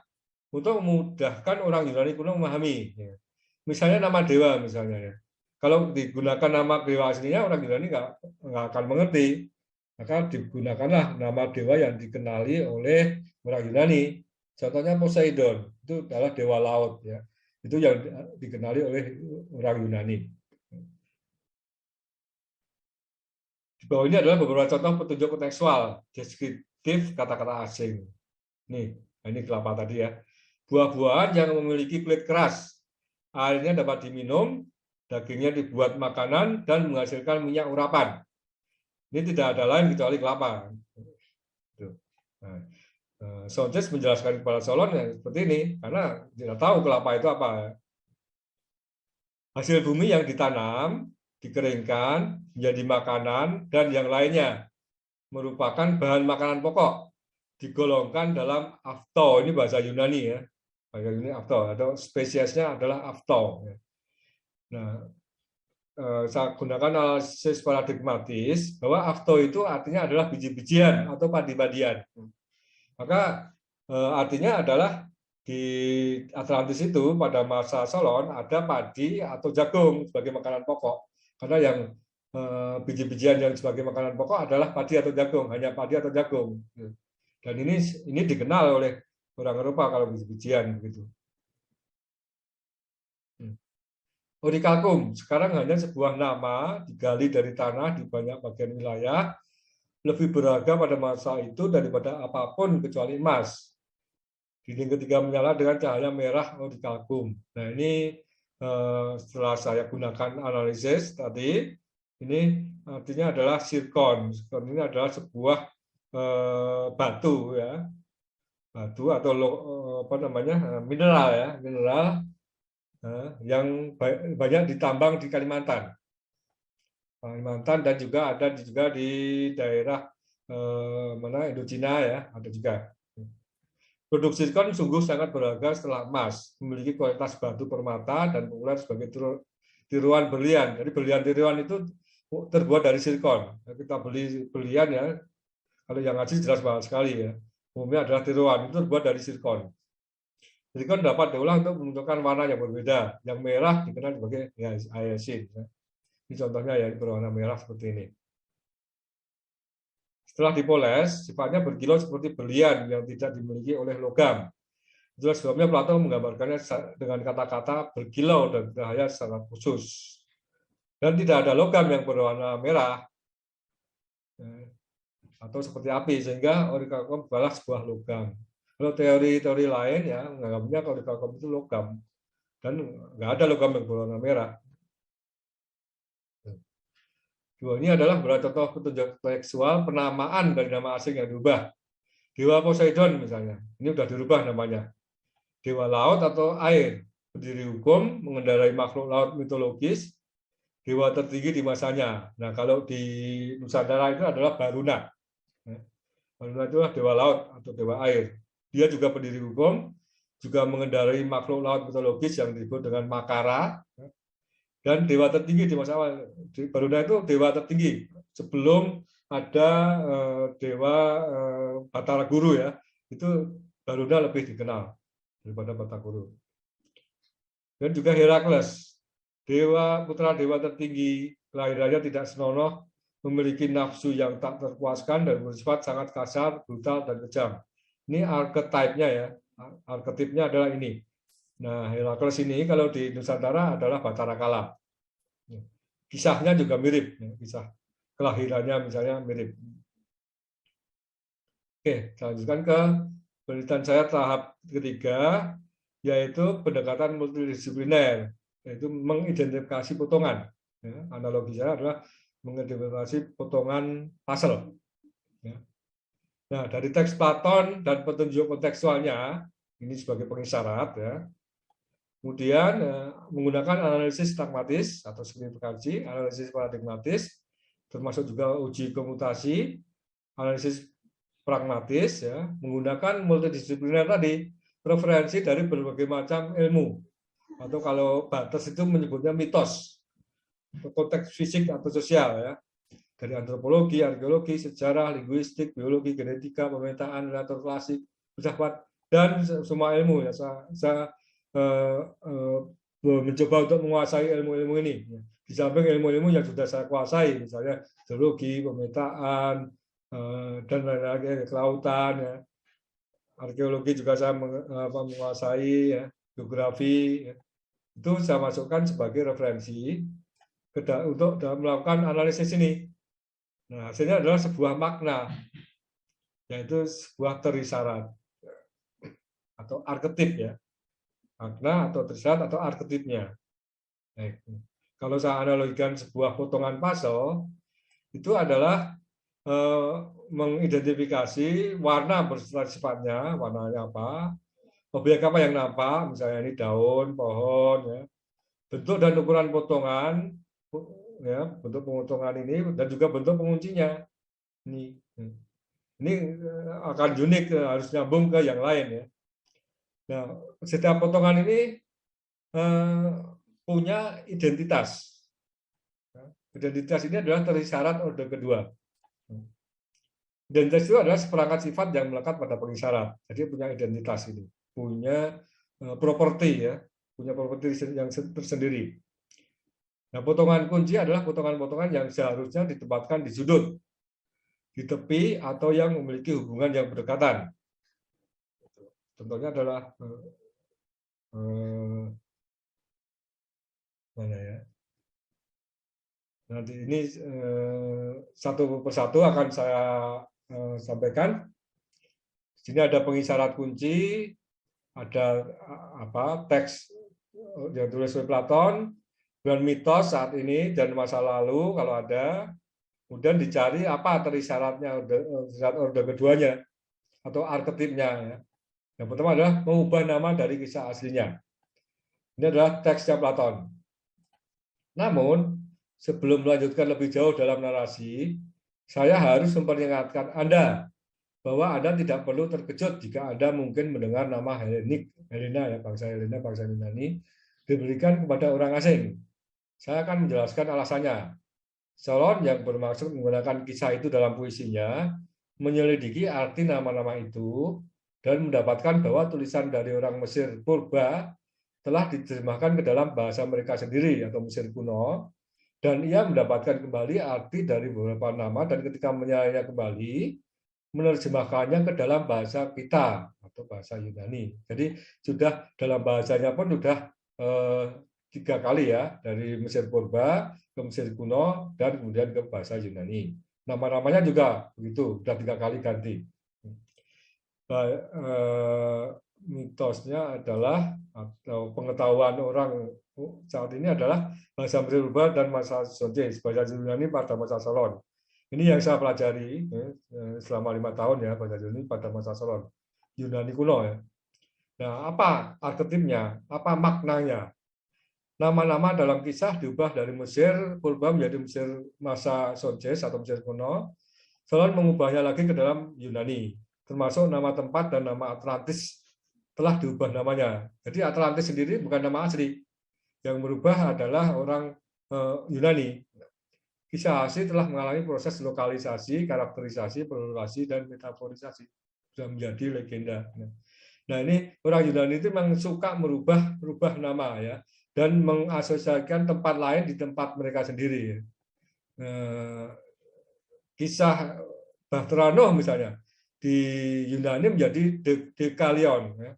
untuk memudahkan orang Yunani kuno memahami. Ya. Misalnya nama dewa, misalnya, ya. Kalau digunakan nama dewa aslinya, orang Yunani nggak akan mengerti. Maka digunakanlah nama dewa yang dikenali oleh orang Yunani. Contohnya Poseidon, itu adalah dewa laut, ya. Itu yang dikenali oleh orang Yunani. Di bawah ini adalah beberapa contoh petunjuk kontekstual, deskriptif kata-kata asing. Ini kelapa tadi ya. Buah-buahan yang memiliki kulit keras, airnya dapat diminum, dagingnya dibuat makanan dan menghasilkan minyak urapan. Ini tidak ada lain kecuali kelapa. Nah, Sanchez menjelaskan kepada Solon ya seperti ini, karena tidak tahu kelapa itu apa. Hasil bumi yang ditanam, dikeringkan, menjadi makanan, dan yang lainnya merupakan bahan makanan pokok. Digolongkan dalam afto, ini bahasa Yunani ya. Bahasa Yunani afto, atau spesiesnya adalah afto. Nah, saya gunakan analisis paradigmatis bahwa afto itu artinya adalah biji-bijian atau padi-padian. Maka artinya adalah di Atlantis itu pada masa Solon ada padi atau jagung sebagai makanan pokok. Karena yang biji-bijian yang sebagai makanan pokok adalah padi atau jagung, hanya padi atau jagung. Dan ini dikenal oleh orang Eropa kalau biji-bijian begitu. Orichalcum sekarang hanya sebuah nama digali dari tanah di banyak bagian wilayah, lebih berharga pada masa itu daripada apapun kecuali emas. Dinding ketiga menyala dengan cahaya merah orichalcum. Nah ini setelah saya gunakan analisis tadi, ini artinya adalah zirkon. Zirkon ini adalah sebuah batu ya, batu atau apa namanya mineral ya, mineral yang banyak ditambang di Kalimantan. Dan juga ada juga di daerah mana Indochina ya, ada juga. Produk zirkon sungguh sangat berharga setelah emas, memiliki kualitas batu permata dan populer sebagai tiruan berlian. Jadi berlian tiruan itu terbuat dari zirkon. Kita beli berlian ya, kalau yang ngaji jelas banget sekali ya. Umumnya adalah tiruan, itu terbuat dari zirkon. Zirkon dapat diolah untuk menentukan warna yang berbeda. Yang merah dikenal sebagai hyasin. Ini contohnya ya berwarna merah seperti ini. Setelah dipoles, sifatnya berkilau seperti berlian yang tidak dimiliki oleh logam. Itulah sebabnya Plato menggambarkannya dengan kata-kata berkilau dan cahaya secara khusus. Dan tidak ada logam yang berwarna merah atau seperti api, sehingga orichalcum bukanlah sebuah logam. Kalau teori-teori lain ya menganggapnya orichalcum itu logam, dan nggak ada logam yang berwarna merah. Ini adalah beberapa contoh petunjuk tekstual penamaan dari nama asing yang diubah. Dewa Poseidon misalnya, ini sudah dirubah namanya. Dewa laut atau air, pendiri hukum, mengendarai makhluk laut mitologis, dewa tertinggi di masanya. Nah, kalau di Nusantara itu adalah Baruna. Baruna itu adalah dewa laut atau dewa air. Dia juga pendiri hukum, juga mengendarai makhluk laut mitologis yang disebut dengan Makara, dan dewa tertinggi di masa awal. Baruna itu dewa tertinggi sebelum ada dewa Batara Guru ya, itu Baruna lebih dikenal daripada Batara Guru. Dan juga Herakles, putra dewa tertinggi, kelahirannya tidak senonoh, memiliki nafsu yang tak terpuaskan dan bersifat sangat kasar, brutal dan kejam. Ini archetype-nya ya, arketipnya adalah ini. Nah, Herakles ini kalau di Nusantara adalah Batara Kala. Kisahnya juga mirip, kisah kelahirannya misalnya mirip. Oke, lanjutkan ke penelitian saya tahap ketiga, yaitu pendekatan multidisipliner, yaitu mengidentifikasi potongan. Analogi saya adalah mengidentifikasi potongan puzzle. Nah, dari teks Platon dan petunjuk kontekstualnya, ini sebagai pengisyarat ya. Kemudian menggunakan analisis pragmatis atau signifikansi, analisis paradigmatis, termasuk juga uji komutasi, analisis pragmatis, ya, menggunakan multidisipliner tadi, referensi dari berbagai macam ilmu, atau kalau Bates itu menyebutnya mitos, konteks fisik atau sosial, ya, dari antropologi, arkeologi, sejarah, linguistik, biologi, genetika, pemetaan, literatur klasik, filsafat, dan semua ilmu. Ya, saya mencoba untuk menguasai ilmu-ilmu ini. Di samping ilmu-ilmu yang sudah saya kuasai, misalnya geologi, pemetaan, dan lain-lain, kelautan, ya. Arkeologi juga saya menguasai, ya. Geografi, ya. Itu saya masukkan sebagai referensi untuk melakukan analisis ini. Nah, hasilnya adalah sebuah makna, yaitu sebuah teori syarat. atau arketip ya. Makna atau trisyarat atau arketipnya. Baik. Kalau saya analogikan sebuah potongan puzzle, itu adalah mengidentifikasi warna beserta sifatnya, warnanya apa, objek apa yang nampak, misalnya ini daun, pohon, ya. Bentuk dan ukuran potongan, ya, bentuk pemotongan ini dan juga bentuk penguncinya. Ini akan unik, harus nyambung ke yang lain ya. Nah, setiap potongan ini punya identitas. Identitas ini adalah trisyarat orde kedua. Identitas itu adalah seperangkat sifat yang melekat pada pengisyarat. Jadi punya identitas ini, punya properti ya, punya properti yang tersendiri. Nah, potongan kunci adalah potongan-potongan yang seharusnya ditempatkan di sudut, di tepi, atau yang memiliki hubungan yang berdekatan. Contohnya adalah mana ya? Nanti ini satu persatu akan saya sampaikan. Di sini ada pengisyarat kunci, ada teks yang ditulis oleh Platon, dan mitos saat ini dan masa lalu kalau ada, kemudian dicari apa trisyaratnya, trisyarat orde keduanya atau arketipnya. Ya. Yang pertama adalah mengubah nama dari kisah aslinya. Ini adalah teksnya Platon. Namun, sebelum melanjutkan lebih jauh dalam narasi, saya harus memperingatkan Anda bahwa Anda tidak perlu terkejut jika Anda mungkin mendengar nama Helena, ya, bangsa Helena, bangsa Yunani, diberikan kepada orang asing. Saya akan menjelaskan alasannya. Solon yang bermaksud menggunakan kisah itu dalam puisinya, menyelidiki arti nama-nama itu, dan mendapatkan bahwa tulisan dari orang Mesir purba telah diterjemahkan ke dalam bahasa mereka sendiri atau Mesir kuno, dan ia mendapatkan kembali arti dari beberapa nama, dan ketika menyalahnya kembali, menerjemahkannya ke dalam bahasa kita atau bahasa Yunani. Jadi sudah dalam bahasanya pun sudah 3 kali ya, dari Mesir purba ke Mesir kuno dan kemudian ke bahasa Yunani. Nama-namanya juga begitu, sudah 3 kali ganti. Mitosnya adalah atau pengetahuan orang saat ini adalah bahasa Mesir purba dan masa Sonjes, bahasa Yunani pada masa Solon. Ini yang saya pelajari selama 5 tahun ya, bahasa Yunani pada masa Solon, Yunani kuno ya. Nah, apa arketipnya? Apa maknanya? Nama-nama dalam kisah diubah dari Mesir purba menjadi Mesir masa Sonjes atau Mesir kuno. Solon mengubahnya lagi ke dalam Yunani, termasuk nama tempat dan nama Atlantis telah diubah namanya. Jadi Atlantis sendiri bukan nama asli. Yang berubah adalah orang Yunani. Kisah asli telah mengalami proses lokalisasi, karakterisasi, prologasi, dan metaforisasi. Sudah menjadi legenda. Nah, ini orang Yunani itu memang suka merubah nama ya, dan mengasosiasikan tempat lain di tempat mereka sendiri. Kisah Bahtera Nuh misalnya di Yunani menjadi Dekalion. Ya.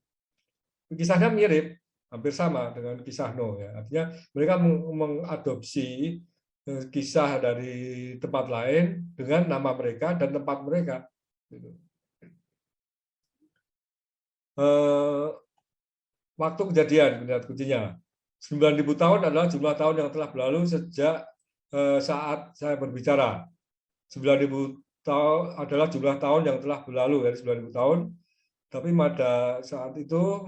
Kisahnya mirip, hampir sama dengan kisah Nuh. Ya. Artinya mereka mengadopsi kisah dari tempat lain dengan nama mereka dan tempat mereka. Waktu kejadian, lihat kuncinya. 9.000 tahun adalah jumlah tahun yang telah berlalu sejak saat saya berbicara. 9.000 tahun adalah jumlah tahun yang telah berlalu, dari 9.000 tahun. Tapi pada saat itu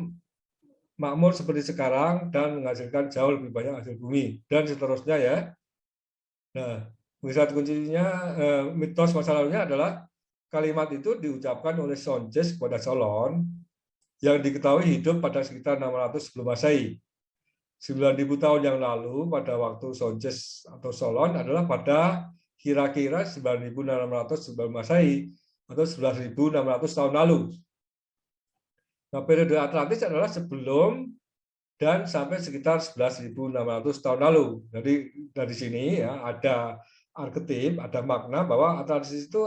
makmur seperti sekarang dan menghasilkan jauh lebih banyak hasil bumi dan seterusnya ya. Nah, saat kuncinya mitos masa lalunya adalah kalimat itu diucapkan oleh Sonjes kepada Solon yang diketahui hidup pada sekitar 600 sebelum Masehi. 9.000 tahun yang lalu pada waktu Sonjes atau Solon adalah pada kira-kira 9.600 sebelum Masehi atau 11.600 tahun lalu. Nah, periode Atlantis adalah sebelum dan sampai sekitar 11.600 tahun lalu. Jadi dari sini ya ada arketip, ada makna bahwa Atlantis itu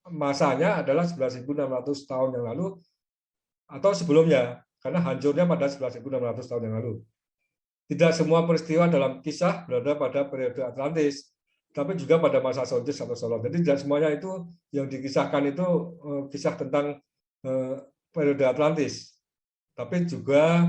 masanya adalah 11.600 tahun yang lalu atau sebelumnya, karena hancurnya pada 11.600 tahun yang lalu. Tidak semua peristiwa dalam kisah berada pada periode Atlantis, tapi juga pada masa Sonjes atau Solon. Jadi tidak semuanya itu yang dikisahkan itu kisah tentang periode Atlantis, tapi juga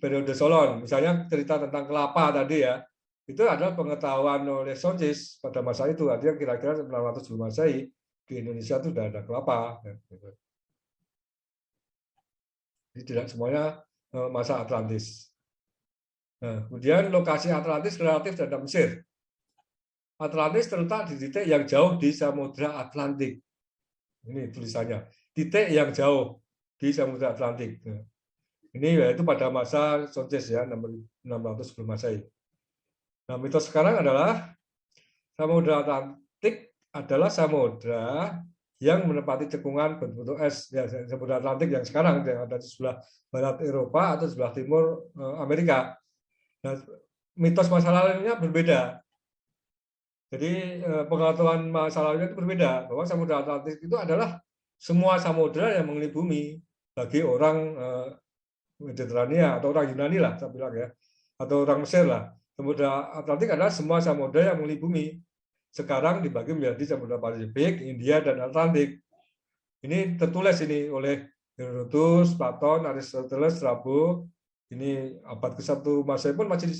periode Solon. Misalnya cerita tentang kelapa tadi ya, itu adalah pengetahuan oleh Soncus pada masa itu. Artinya kira-kira 900 sebelum Masehi di Indonesia itu sudah ada kelapa. Jadi tidak semuanya masa Atlantis. Nah, kemudian lokasi Atlantis relatif terhadap Mesir. Atlantis terletak di titik yang jauh di Samudra Atlantik. Ini tulisannya, titik yang jauh di Samudra Atlantik. Ini yaitu pada masa Soncus ya, 600 sebelum Masehi. Nah, mitos sekarang adalah Samudra Atlantik adalah samudra yang menempati cekungan berbentuk es. Ya, Samudra Atlantik yang sekarang yang ada di sebelah barat Eropa atau sebelah timur Amerika. Nah, mitos masa lalunya berbeda. Jadi pengetahuan masa lalunya itu berbeda, bahwa Samudra Atlantik itu adalah semua samudra yang mengelilingi bumi bagi orang Mediterania atau orang Yunani lah, saya bilang ya, atau orang Mesir lah. Samudra Atlantik adalah semua samudra yang mengelilingi bumi. Sekarang dibagi menjadi Samudra Pasifik, India, dan Atlantik. Ini tertulis ini oleh Herodotus, Platon, Aristoteles, Strabo. Ini abad ke-1 Masehi pun masih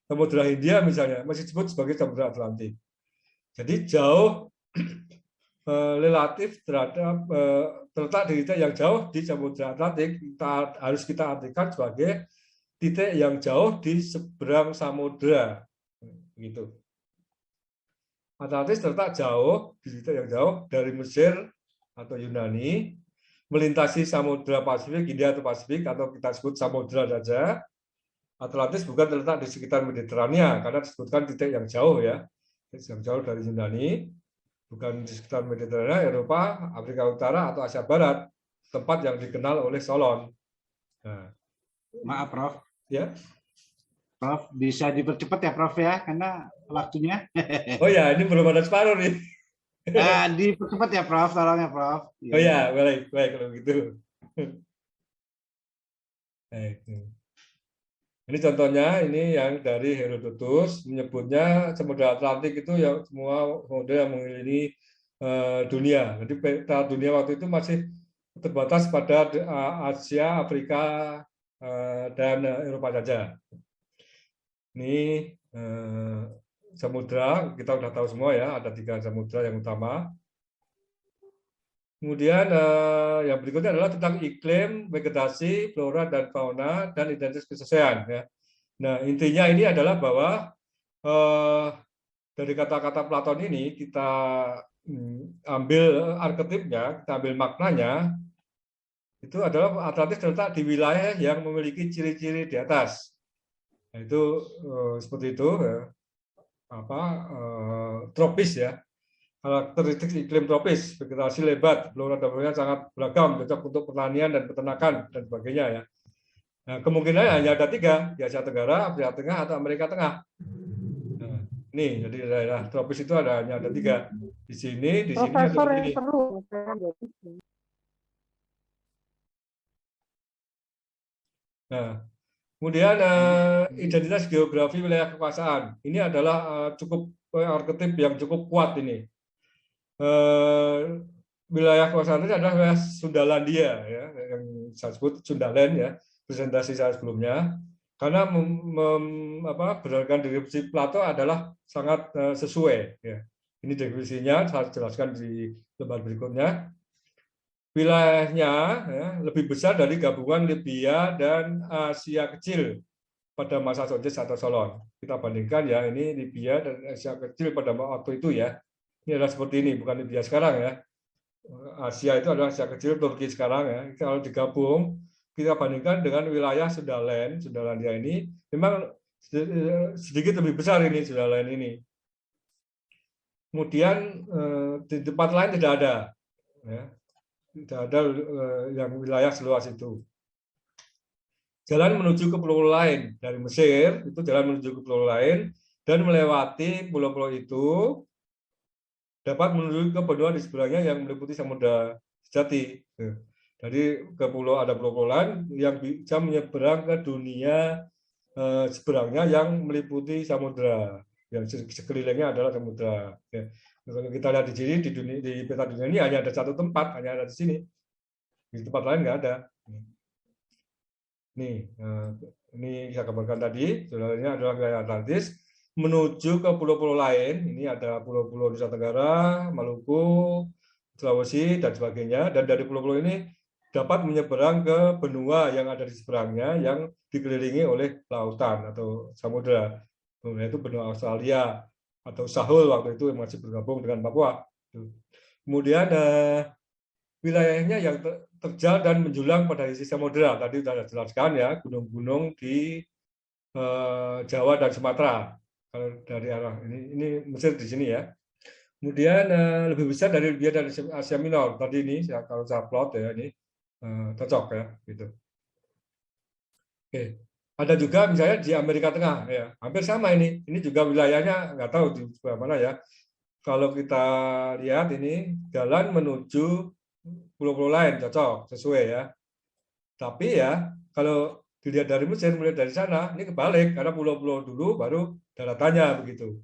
Samudra Hindia misalnya masih disebut sebagai Samudra Atlantik. Jadi jauh relatif terhadap terletak di titik yang jauh di Samudra Atlantik, harus kita artikan sebagai titik yang jauh di seberang samudra. Gitu. Atlantis terletak jauh di titik yang jauh dari Mesir atau Yunani, melintasi Samudra Pasifik, India atau Pasifik, atau kita sebut samudra saja. Atlantis bukan terletak di sekitar Mediterania, karena disebutkan titik yang jauh ya, yang jauh dari Yunani, bukan di sekitar Mediterania, Eropa, Afrika Utara, atau Asia Barat, tempat yang dikenal oleh Solon. Nah. Maaf, Prof. Ya. Prof, bisa dipercepat ya, Prof ya, karena waktunya. Oh ya, ini belum ada separuh nih. Dipercepat ya, Prof, tolong ya, Prof. Oh ya, baik kalau gitu. Baik. Ini contohnya, ini yang dari Herodotus menyebutnya Samudra Atlantik itu ya semua samudra yang mengelilingi dunia. Jadi peta dunia waktu itu masih terbatas pada Asia, Afrika, dan Eropa saja. Ini samudra, kita sudah tahu semua ya, ada 3 samudra yang utama. Kemudian yang berikutnya adalah tentang iklim, vegetasi, flora dan fauna, dan identitas kesesuaian. Ya. Nah, intinya ini adalah bahwa dari kata-kata Platon ini kita ambil arketipnya, kita ambil maknanya, itu adalah Atlantis terletak di wilayah yang memiliki ciri-ciri di atas. Nah, itu seperti itu, ya. Tropis ya. Karakteristik iklim tropis, vegetasi lebat, flora dan fauna sangat beragam, cocok untuk pertanian dan peternakan dan sebagainya ya. Nah, kemungkinan hanya ada 3, di Asia Tenggara, Afrika Tengah, atau Amerika Tengah. Nah, ini jadi daerah tropis itu hanya ada 3. Di sini, di sini, atau di sini. Nah, kemudian identitas geografi wilayah kekuasaan. Ini adalah cukup arketip yang cukup kuat ini. Wilayah kekuasaan ini adalah wilayah Sundalandia ya, yang saya sebut Sundaland ya, presentasi saya sebelumnya, karena berdasarkan definisi Plato adalah sangat sesuai ya. Ini definisinya saya jelaskan di lembar berikutnya. Wilayahnya ya, lebih besar dari gabungan Libya dan Asia Kecil pada masa Soncus atau Solon. Kita bandingkan ya, ini Libya dan Asia Kecil pada waktu itu ya. Ini adalah seperti ini, bukan Libya sekarang ya. Asia itu adalah Asia Kecil, Turki sekarang ya. Kalau digabung, kita bandingkan dengan wilayah Sundalandia ini, memang sedikit lebih besar ini Sundaland ini. Kemudian di tempat lain tidak ada, ya. Tidak ada yang wilayah seluas itu. Jalan menuju ke pulau lain dari Mesir itu jalan menuju ke pulau lain dan melewati pulau-pulau itu dapat menuju ke benua di sebelahnya yang meliputi Samudra Sejati. Jadi ke pulau ada pulau lain yang bisa menyeberang ke dunia seberangnya yang meliputi samudra. Yang sekelilingnya adalah samudra. Kalau kita lihat di sini di peta dunia ini hanya ada 1 tempat, hanya ada di sini. di tempat lain nggak ada. Nih, ini saya gambarkan tadi, ini adalah wilayah Atlantis menuju ke pulau-pulau lain. Ini ada pulau-pulau Nusa Tenggara, Maluku, Sulawesi, dan sebagainya. Dan dari pulau-pulau ini dapat menyeberang ke benua yang ada di seberangnya, yang dikelilingi oleh lautan atau samudera, yaitu benua Australia atau Sahul waktu itu yang masih bergabung dengan Papua. Kemudian wilayahnya yang terjal dan menjulang pada sisi samudera. Tadi sudah jelaskan ya, gunung-gunung di Jawa dan Sumatera. Kalau dari arah ini Mesir di sini ya. Kemudian lebih besar dari Libya dan Asia Minor. Tadi ini kalau saya plot ya ini cocok ya gitu. Oke. Ada juga misalnya di Amerika Tengah ya, hampir sama ini. Ini juga wilayahnya nggak tahu di sebelah mana ya. Kalau kita lihat ini jalan menuju pulau-pulau lain cocok sesuai ya. Tapi ya kalau dilihat dari Mesir mulai dari sana ini kebalik karena pulau-pulau dulu baru daratannya begitu.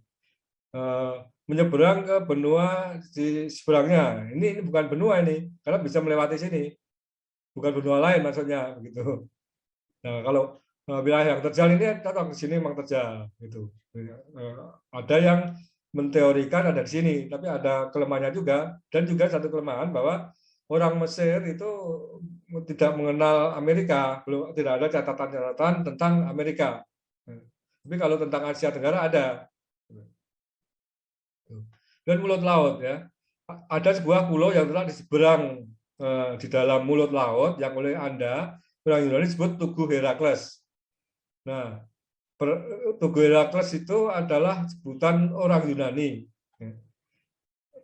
Menyeberang ke benua di seberangnya. Ini bukan benua ini karena bisa melewati sini. Bukan benua lain maksudnya begitu. Nah, kalau wilayah yang terjal ini cocok di sini memang terjal gitu. Ada yang menteorikan ada di sini, tapi ada kelemahannya juga dan juga satu kelemahan bahwa orang Mesir itu tidak mengenal Amerika, belum tidak ada catatan-catatan tentang Amerika. Tapi kalau tentang Asia Tenggara ada. Dan mulut laut ya, ada sebuah pulau yang terletak di seberang di dalam mulut laut yang oleh Anda orang Yunani disebut Tugu Herakles. Nah, Tugu Herakles itu adalah sebutan orang Yunani ya,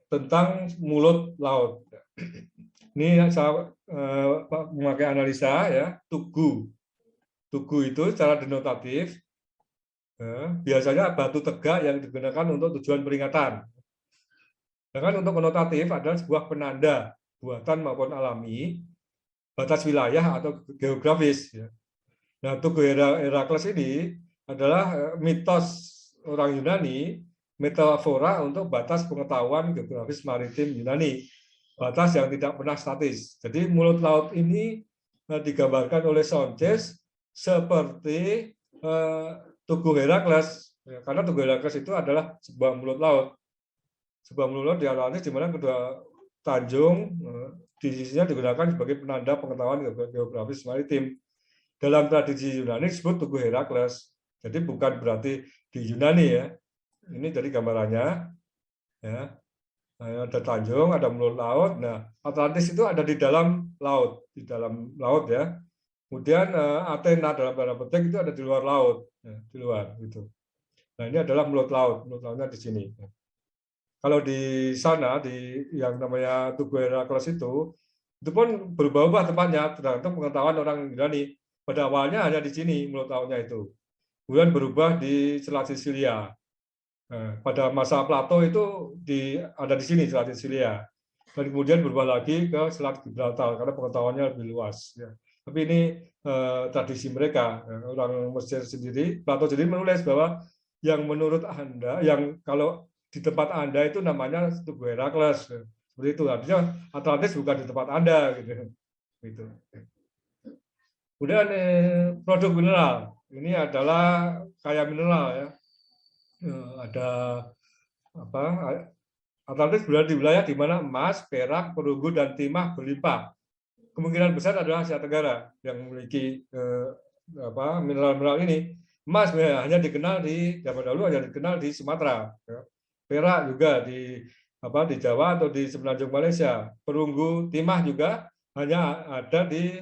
tentang mulut laut. Ini saya memakai analisa ya, tugu. Tugu itu secara denotatif ya, biasanya batu tegak yang digunakan untuk tujuan peringatan. Sedangkan untuk konotatif adalah sebuah penanda buatan maupun alami, batas wilayah atau geografis. Ya. Nah, Tugu Herakles ini adalah mitos orang Yunani, metafora untuk batas pengetahuan geografis maritim Yunani, batas yang tidak pernah statis. Jadi mulut laut ini digambarkan oleh Sanchez seperti Tugu Herakles, ya, karena Tugu Herakles itu adalah sebuah mulut laut. Sebuah mulut laut di Atlantis di mana kedua tanjung di sisinya digunakan sebagai penanda pengetahuan geografis maritim. Dalam tradisi Yunani disebut Tugu Herakles. Jadi bukan berarti di Yunani ya. Ini dari gambarannya. Ya. Ada tanjung, ada mulut laut. Nah, Atlantis itu ada di dalam laut, ya. Kemudian Athena dalam tanda petik itu ada di luar laut, ya, di luar gitu. Nah, ini adalah mulut lautnya di sini. Kalau di sana di yang namanya Tugu Herakles itu pun berubah-ubah tempatnya tergantung pengetahuan orang Yunani. Pada awalnya hanya di sini mulut lautnya itu. Kemudian berubah di Selat Sisilia. Pada masa Plato itu ada di sini Selat Sisilia. Dan kemudian berubah lagi ke Selat Gibraltar karena pengetahuannya lebih luas. Ya. Tapi ini tradisi mereka. Orang Mesir sendiri, Plato sendiri menulis bahwa yang menurut Anda, yang kalau di tempat Anda itu namanya Tugu Herakles. Seperti itu. Artinya Atlantis bukan di tempat Anda. Gitu. Kemudian produk mineral. Ini adalah kaya mineral ya. Ada apa? Atlantis berada di wilayah di mana emas, perak, perunggu, dan timah berlimpah. Kemungkinan besar adalah Asia Tenggara yang memiliki mineral-mineral ini. Emas hanya dikenal di zaman dahulu hanya dikenal di Sumatera. Ya. Perak juga di Jawa atau di semenanjung Malaysia. Perunggu, timah juga hanya ada di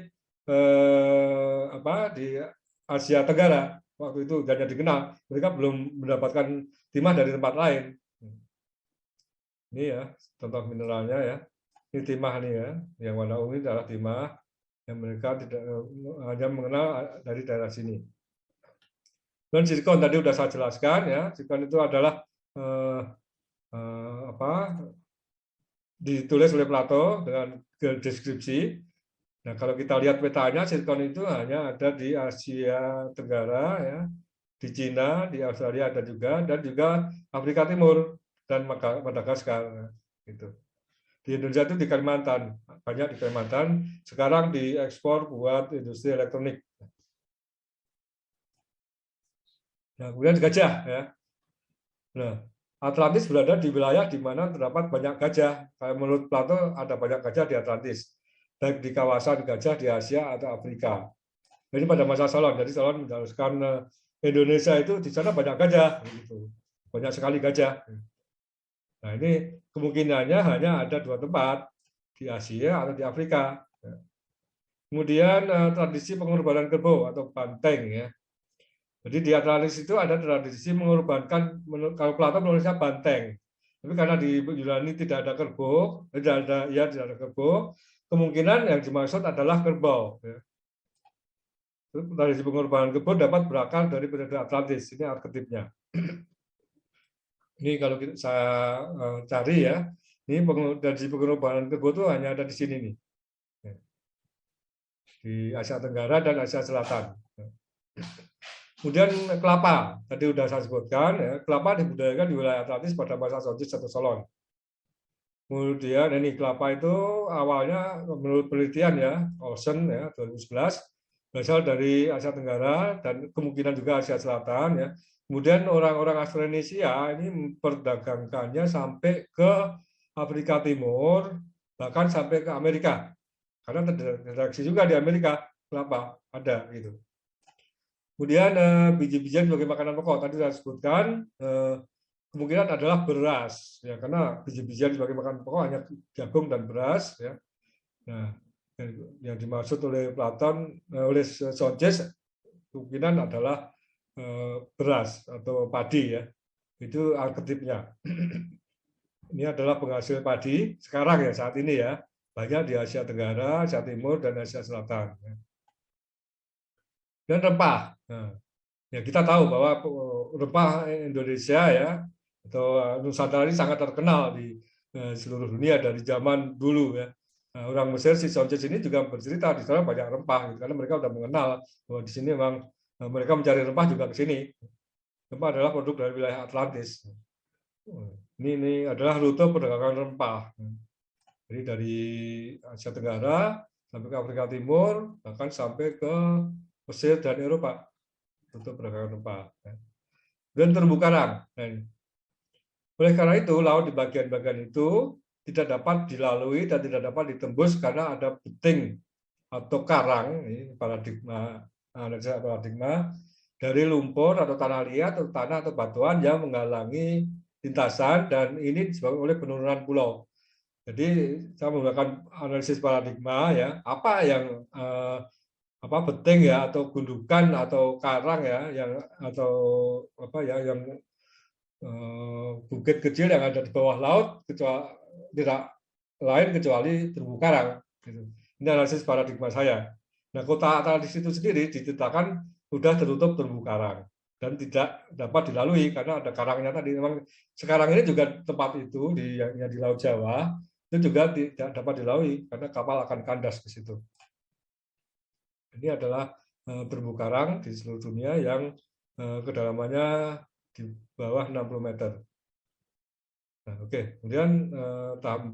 Asia Tenggara. Waktu itu hanya dikenal. Mereka belum mendapatkan timah dari tempat lain. Ini ya contoh mineralnya ya. Ini timah nih ya. Yang warna ungu adalah timah yang mereka tidak hanya mengenal dari daerah sini. Dan zirkon tadi sudah saya jelaskan ya. Zirkon itu adalah ditulis oleh Plato dengan deskripsi. Nah, kalau kita lihat petanya, zirkon itu hanya ada di Asia Tenggara, ya, di Cina, di Australia ada juga, dan juga Afrika Timur dan Madagaskar. Gitu. Di Indonesia itu di Kalimantan, banyak di Kalimantan. Sekarang diekspor buat industri elektronik. Nah, kemudian gajah ya. Nah, Atlantis berada di wilayah di mana terdapat banyak gajah. Menurut Plato ada banyak gajah di Atlantis, baik di kawasan gajah di Asia atau Afrika. Jadi pada masa Solon, jadi Solon menjelaskan Indonesia itu di sana banyak gajah, gitu. Banyak sekali gajah. Nah, ini kemungkinannya hanya ada 2 tempat, di Asia atau di Afrika. Kemudian tradisi pengorbanan kerbau atau banteng ya. Jadi di Atlantis itu ada tradisi mengorbankan, kalau Plato menulisnya banteng. Tapi karena di Yunani tidak ada kerbau, tidak ada kerbau, kemungkinan yang dimaksud adalah kerbau. Ya. Tradisi pengorbanan kerbau dapat berakar dari periode Atlantis. Ini arketipnya. Ini kalau saya cari ya, ini tradisi pengorbanan kerbau itu hanya ada di sini nih, di Asia Tenggara dan Asia Selatan. Kemudian kelapa, tadi sudah saya sebutkan, ya, kelapa dibudidayakan di wilayah Atlantis pada masa Sonsis atau Solon. Kemudian ini kelapa itu awalnya menurut penelitian ya, Ocean ya 2011 berasal dari Asia Tenggara dan kemungkinan juga Asia Selatan ya. Kemudian orang-orang Austronesia ini memperdagangkannya sampai ke Afrika Timur, bahkan sampai ke Amerika. Karena terdeteksi juga di Amerika kelapa ada gitu. Kemudian biji-bijian sebagai makanan pokok tadi saya sebutkan, kemungkinan adalah beras ya, karena biji-bijian sebagai makanan pokok hanya jagung dan beras ya. Nah, yang dimaksud oleh Platon, oleh Sonces kemungkinan adalah beras atau padi ya. Itu arketipnya. Ini adalah penghasil padi sekarang ya, saat ini ya, banyak di Asia Tenggara, Asia Timur dan Asia Selatan. Dan rempah. Nah, ya kita tahu bahwa rempah Indonesia ya atau Nusantara ini sangat terkenal di seluruh dunia dari zaman dulu ya. Nah, orang Mesir si Sonces ini juga bercerita di sana banyak rempah gitu, karena mereka sudah mengenal bahwa di sini memang mereka mencari rempah juga ke sini. Rempah adalah produk dari wilayah Atlantis. Ini adalah rute perdagangan rempah. Jadi dari Asia Tenggara sampai ke Afrika Timur, bahkan sampai ke Mesir dan Eropa untuk perdagangan rempah. Dan terumbu karang. Oleh karena itu, laut di bagian-bagian itu tidak dapat dilalui dan tidak dapat ditembus karena ada beting atau karang, ini paradigma analisa paradigma dari lumpur atau tanah liat atau tanah atau batuan yang menghalangi lintasan, dan ini disebabkan oleh penurunan pulau. Jadi saya menggunakan analisis paradigma ya, apa yang beting ya atau gundukan atau karang ya yang atau yang bukit kecil yang ada di bawah laut tidak lain kecuali terumbu karang. Gitu. Ini analisis paradigma saya. Nah, kota Atlantis itu sendiri ditetapkan sudah tertutup terumbu karang dan tidak dapat dilalui karena ada karangnya tadi. Memang sekarang ini juga tempat itu yang di Laut Jawa itu juga tidak dapat dilalui karena kapal akan kandas ke situ. Ini adalah terumbu karang di seluruh dunia yang kedalamannya di bawah 60 meter. Nah, oke. Kemudian tahap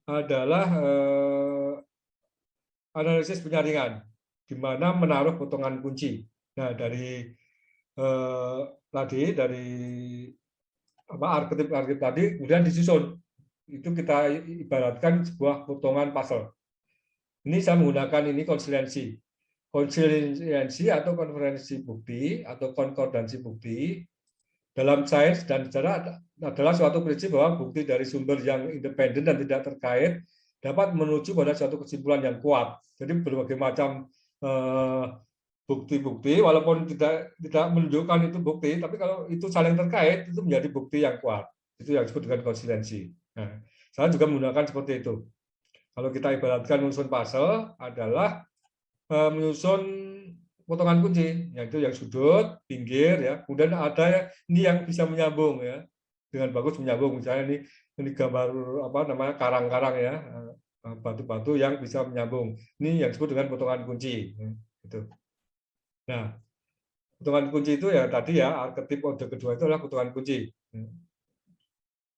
4 adalah analisis penyaringan, di mana menaruh potongan kunci. Nah, dari arketip tadi, kemudian disusun. Itu kita ibaratkan sebuah potongan puzzle. Ini saya menggunakan ini konsiliensi. Konsiliensi atau konferensi bukti atau konkordansi bukti dalam sains dan sejarah adalah suatu prinsip bahwa bukti dari sumber yang independen dan tidak terkait dapat menuju pada suatu kesimpulan yang kuat. Jadi berbagai macam bukti-bukti, walaupun tidak menunjukkan itu bukti, tapi kalau itu saling terkait, itu menjadi bukti yang kuat. Itu yang disebut dengan konsiliensi. Nah, saya juga menggunakan seperti itu. Kalau kita ibaratkan menyusun puzzle adalah menyusun potongan kunci, yaitu yang sudut, pinggir, ya. Kemudian ada ini yang bisa menyambung, ya, dengan bagus menyambung. Misalnya ini gambar karang-karang ya, batu-batu yang bisa menyambung. Ini yang disebut dengan potongan kunci. Gitu. Nah, potongan kunci itu ya tadi ya arketip ode kedua itu adalah potongan kunci.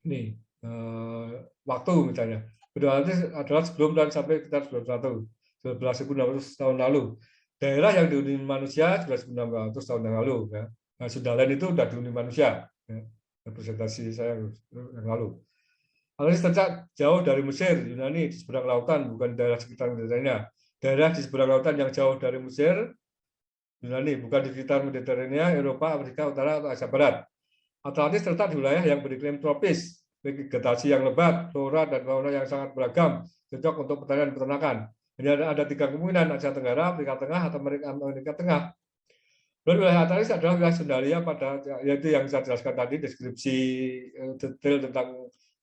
Ini waktu misalnya. Benua Atlantis adalah sebelum dan sampai sekitar 11.600 tahun lalu. Daerah yang dihuni manusia 11.600 tahun yang lalu. Ya. Nah, Sundaland itu sudah dihuni manusia. Ya. Representasi saya yang lalu. Atlantis terletak jauh dari Mesir, Yunani, di seberang lautan, bukan daerah sekitar Mediterania. Daerah di seberang lautan yang jauh dari Mesir, Yunani, bukan di sekitar Mediterania, Eropa, Afrika Utara, atau Asia Barat. Atlantis terletak di wilayah yang beriklim tropis, vegetasi yang lebat, flora dan fauna yang sangat beragam, cocok untuk pertanian dan peternakan. Ini ada 3 kemungkinan, Asia Tenggara, Afrika Tengah, atau Amerika Tengah. Dan wilayah Atlantis adalah wilayah Sundalia yaitu yang saya jelaskan tadi, deskripsi detail tentang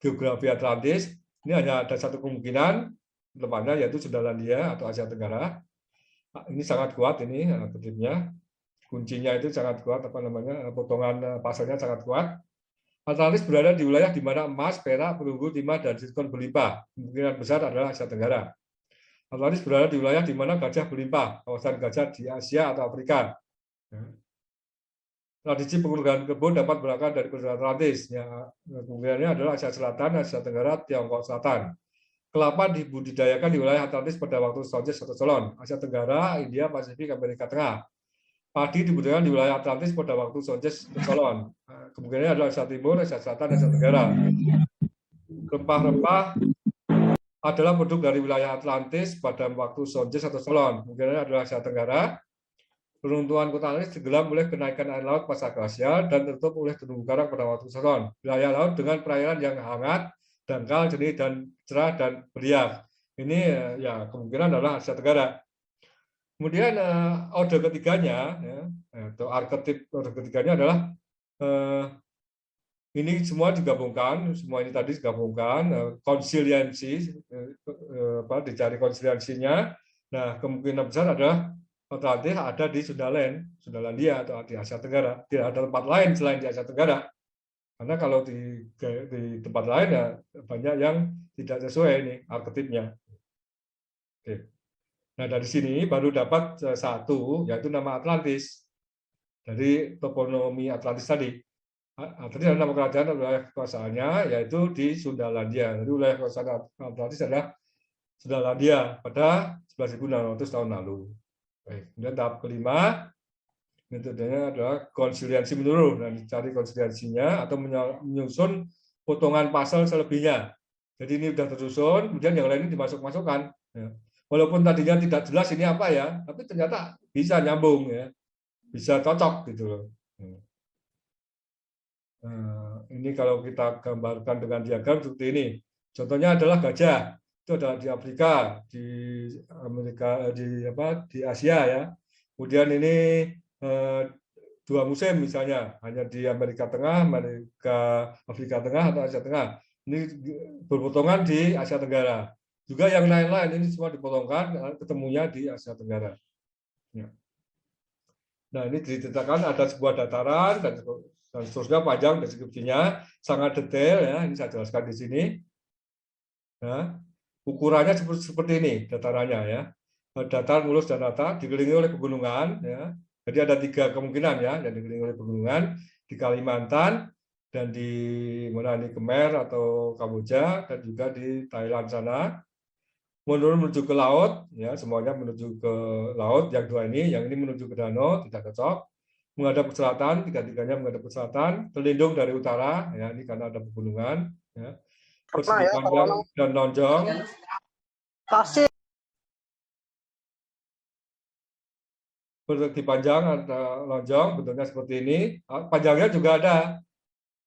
geografi Atlantis. Ini hanya ada 1 kemungkinan, tempatnya yaitu Sundalandia atau Asia Tenggara. Ini sangat kuat ini kutipnya. Kuncinya itu sangat kuat, potongan pasalnya sangat kuat. Atlantis berada di wilayah di mana emas, perak, perunggu, timah, dan zirkon berlimpah. Kemungkinan besar adalah Asia Tenggara. Atlantis berada di wilayah di mana gajah berlimpah, kawasan gajah di Asia atau Afrika. Tradisi pengurusan kebun dapat berangkat dari kota Atlantis. Kemungkinannya adalah Asia Selatan, Asia Tenggara, Tiongkok Selatan. Kelapa dibudidayakan di wilayah Atlantis pada waktu Stone Age atau Ceylon. Asia Tenggara, India, Pasifik, Amerika Tengah. Padi dibudidayakan di wilayah Atlantis pada waktu Stone Age atau Ceylon. Kemungkinannya adalah Asia Timur, Asia Selatan, Asia Tenggara. Rempah-rempah adalah produk dari wilayah Atlantis pada waktu Stone Age atau Ceylon. Kemungkinannya adalah Asia Tenggara. Peruntuhan kota Atlantis tenggelam oleh kenaikan air laut pasca glasial dan tertutup oleh terumbu karang pada waktu Ceylon. Wilayah laut dengan perairan yang hangat, dangkal, jernih, dan cerah dan beriak. Ini ya kemungkinan adalah Asia Tenggara. Kemudian orde ketiganya, atau arketip orde ketiganya adalah ini semua digabungkan, semua ini tadi digabungkan, konsiliansi, dicari konsiliansinya. Nah, kemungkinan besar adalah Atlantis ada di Sundalandia atau di Asia Tenggara. Tidak ada tempat lain selain di Asia Tenggara. Karena kalau di tempat lain ya banyak yang tidak sesuai ini arketipnya. Oke. Nah, dari sini baru dapat 1, yaitu nama Atlantis. Dari toponomi Atlantis tadi. Atlantis adalah nama kerajaan dan wilayah kekuasaannya, yaitu di Sundalandia. Jadi wilayah kekuasaan Atlantis adalah Sundalandia pada 11.600 tahun lalu. Baik. Kemudian tahap kelima, metodenya adalah konsiliansi menurun. Dan cari konsiliansinya atau menyusun potongan pasal selebihnya. Jadi ini sudah tersusun, kemudian yang lain ini dimasuk-masukkan. Walaupun tadinya tidak jelas ini apa ya, tapi ternyata bisa nyambung ya, bisa cocok gitu loh. Ini kalau kita gambarkan dengan diagram seperti ini. Contohnya adalah gajah. Itu adalah di Afrika, di Amerika, di Asia ya. Kemudian ini 2 musim misalnya, hanya di Amerika Tengah, Afrika Tengah atau Asia Tengah. Ini berpotongan di Asia Tenggara. Juga yang lain-lain ini semua dipotongkan, ketemunya di Asia Tenggara. Nah, ini ditetapkan ada sebuah dataran dan seterusnya panjang deskripsinya, sangat detail ya. Ini saya jelaskan di sini. Nah, ukurannya seperti ini datarannya ya. Datar mulus dan rata dikelilingi oleh pegunungan ya. Jadi ada 3 kemungkinan ya yang dikelilingi oleh pegunungan di Kalimantan dan di mana ini Khmer atau Kamboja dan juga di Thailand sana. Menurun menuju ke laut ya, semuanya menuju ke laut. Yang 2 ini, yang ini menuju ke danau tidak cocok. Menghadap ke selatan, 3-tiganya menghadap ke selatan. Terlindung dari utara ya, ini karena ada pegunungan ya. Persegi panjang dan lonjong. Persegi panjang atau lonjong, bentuknya seperti ini. Panjangnya juga ada.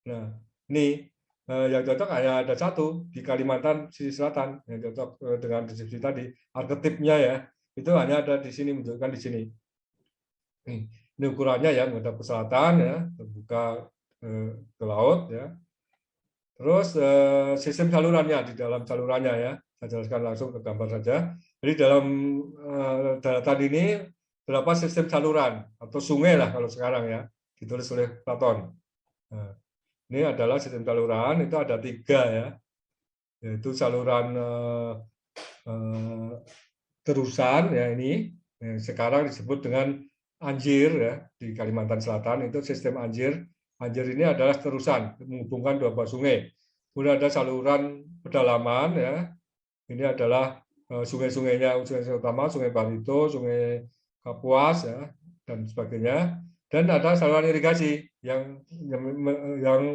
Nah, ini yang cocok hanya ada 1 di Kalimantan sisi selatan yang cocok dengan deskripsi tadi. Arketipnya ya, itu hanya ada di sini, menunjukkan di sini. Ini ukurannya ya, menghadap ke selatan ya, terbuka ke laut ya. Terus sistem salurannya, di dalam salurannya ya, saya jelaskan langsung ke gambar saja. Jadi dalam daratan ini berapa sistem saluran atau sungai lah kalau sekarang ya, ditulis oleh Platon. Nah, ini adalah sistem saluran, itu ada 3 ya, yaitu saluran terusan ya ini, yang sekarang disebut dengan Anjir ya, di Kalimantan Selatan itu sistem Anjir. Anjir ini adalah terusan menghubungkan 2 buah sungai. kemudian ada saluran pedalaman ya. Ini adalah sungai-sungainya, sungai utama, Sungai Barito, Sungai Kapuas ya, dan sebagainya. Dan ada saluran irigasi yang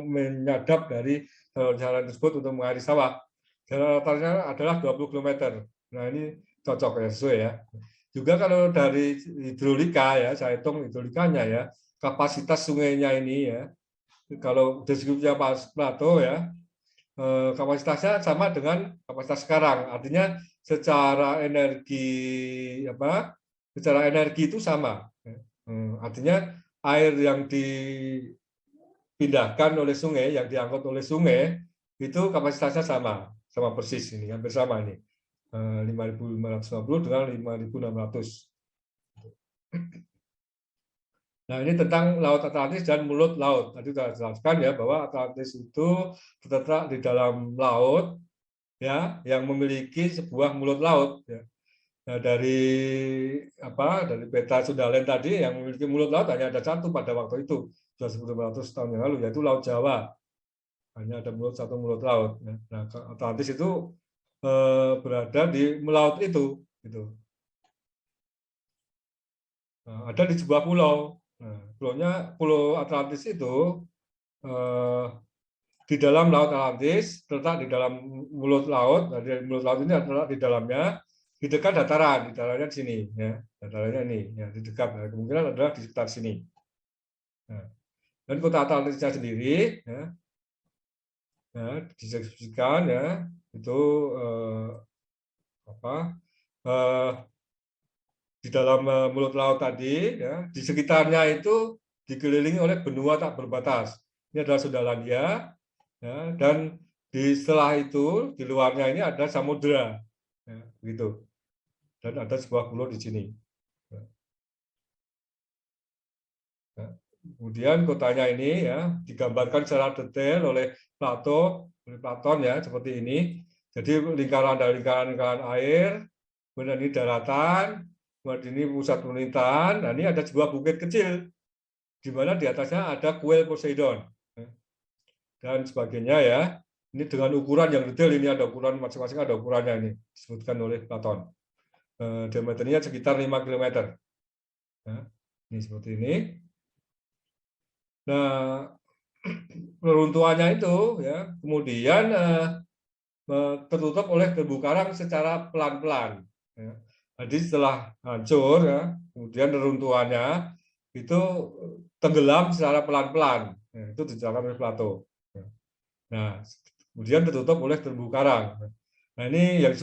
menyadap dari saluran tersebut untuk mengairi sawah. Jarak rata-ratanya adalah 20 km. Nah, ini cocok ya, sesuai ya. Juga kalau dari hidrolika ya, saya hitung hidrolikanya ya, kapasitas sungainya ini ya, kalau deskripsinya Pak Plato ya, kapasitasnya sama dengan kapasitas sekarang. Artinya secara energi itu sama. Artinya air yang dipindahkan oleh sungai, yang diangkut oleh sungai itu kapasitasnya sama persis ini, hampir sama ini. 5.550 dengan 5.600. Nah, ini tentang Laut Atlantis dan mulut laut. Tadi sudah jelaskan ya bahwa Atlantis itu terletak di dalam laut ya, yang memiliki sebuah mulut laut ya. Nah, dari peta Sundalen tadi yang memiliki mulut laut hanya ada satu pada waktu itu, sudah 1.500 tahun yang lalu, yaitu Laut Jawa. Hanya ada satu mulut laut. Ya. Nah, Atlantis itu berada di laut itu gitu. Nah, ada di sebuah pulau. Nah, Pulau Atlantis itu di dalam Laut Atlantis, terletak di dalam mulut laut. Nah, di mulut laut ini adalah di dalamnya, di dekat dataran, di dalamnya di sini, ya, datarannya ini, ya, di dekat. Nah, kemungkinan adalah di sekitar sini. Nah, dan kota Atlantisnya sendiri, ya, disebutkan ya, itu di dalam mulut laut tadi, ya, di sekitarnya itu dikelilingi oleh benua tak berbatas. Ini adalah Sundalandia, ya, dan setelah itu di luarnya ini ada samudera, ya, begitu. Dan ada sebuah pulau di sini. Ya. Kemudian kotanya ini ya digambarkan secara detail oleh Platon ya seperti ini. Jadi lingkaran dari lingkaran air, kemudian ini daratan. Ini pusat pemerintahan. Nah, ini ada sebuah bukit kecil di mana di atasnya ada kuil Poseidon dan sebagainya ya. Ini dengan ukuran yang detail, ini ada ukuran masing-masing, ada ukurannya ini disebutkan oleh Platon. Diameternya sekitar 5 km. Nah, ini seperti ini. Nah, reruntuhannya itu ya kemudian tertutup oleh terumbu karang secara pelan-pelan. Ya. Jadi setelah hancur, ya, kemudian reruntuhannya itu tenggelam secara pelan-pelan. Ya, itu dijelaskan oleh Plato. Ya. Nah, kemudian tertutup oleh terumbu karang. Nah, ini yang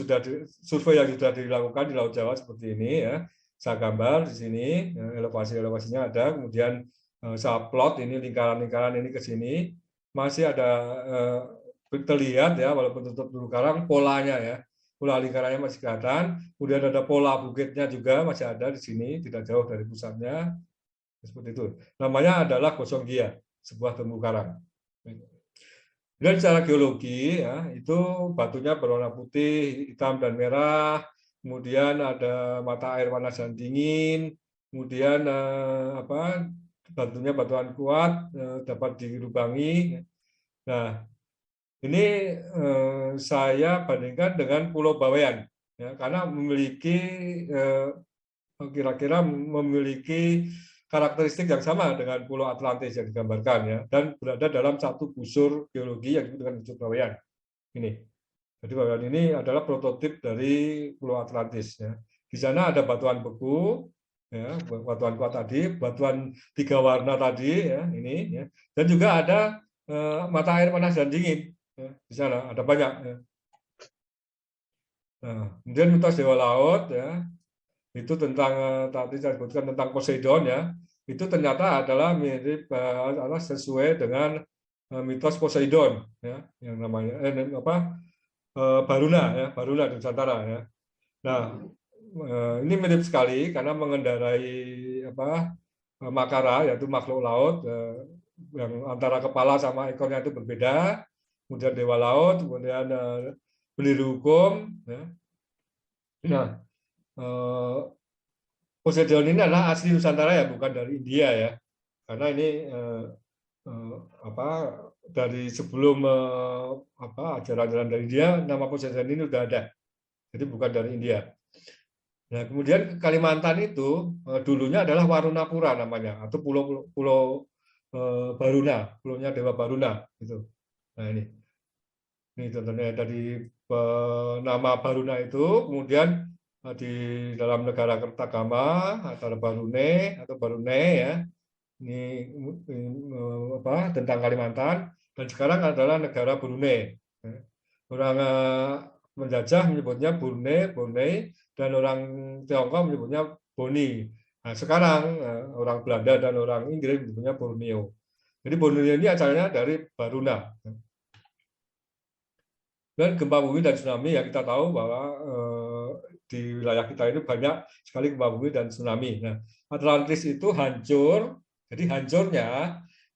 survei yang sudah dilakukan di Laut Jawa seperti ini. Ya. Saya gambar di sini, ya, elevasinya ada. Kemudian saya plot ini lingkaran-lingkaran ini ke sini. Masih ada terlihat ya, walaupun tertutup terumbu karang, polanya ya. Pola lingkarannya masih kelihatan, kemudian ada pola bukitnya juga masih ada di sini, tidak jauh dari pusatnya, seperti itu. Namanya adalah Gosong Gia, sebuah terumbu karang. Dan secara geologi, ya, itu batunya berwarna putih, hitam dan merah, kemudian ada mata air panas dan dingin, kemudian batunya batuan kuat, dapat dilubangi. Nah, ini saya bandingkan dengan Pulau Bawean, ya, karena kira-kira memiliki karakteristik yang sama dengan Pulau Atlantis yang digambarkan, ya, dan berada dalam satu busur geologi yang disebut dengan busur Bawean. Ini, jadi Bawean ini adalah prototip dari Pulau Atlantis. Ya. Di sana ada batuan beku, ya, batuan kuat tadi, batuan 3 warna tadi, ya, ini, ya, dan juga ada mata air panas dan dingin. Ya, di sana ada banyak. Ya. Nah, kemudian mitos dewa laut, ya, itu tentang tadi saya sebutkan tentang Poseidon, ya, itu ternyata adalah mirip sesuai dengan mitos Poseidon, ya, yang namanya Baruna, ya, Baruna di Nusantara, ya. Nah, ini mirip sekali karena mengendarai makara, yaitu makhluk laut yang antara kepala sama ekornya itu berbeda. Kemudian dewa laut, kemudian pendiri hukum. Ya. Nah, Poseidon ini adalah asli Nusantara ya, bukan dari India ya, karena ini dari sebelum ajaran-ajaran dari India, nama Poseidon ini sudah ada. Jadi bukan dari India. Nah, kemudian Kalimantan itu dulunya adalah Warunapura namanya, atau pulau Baruna, pulaunya Dewa Baruna gitu. Nah, ini contohnya dari nama Baruna itu, kemudian di dalam negara Kertagama antara Barune atau Barune ya, ini tentang Kalimantan, dan sekarang adalah negara Brunei. Orang menjajah menyebutnya Brunei, dan orang Tiongkok menyebutnya Boni. Nah, sekarang orang Belanda dan orang Inggris menyebutnya Borneo. Jadi Borneo ini asalnya dari Baruna. Dan gempa bumi dan tsunami, ya kita tahu bahwa di wilayah kita ini banyak sekali gempa bumi dan tsunami. Nah, Atlantis itu hancur, jadi hancurnya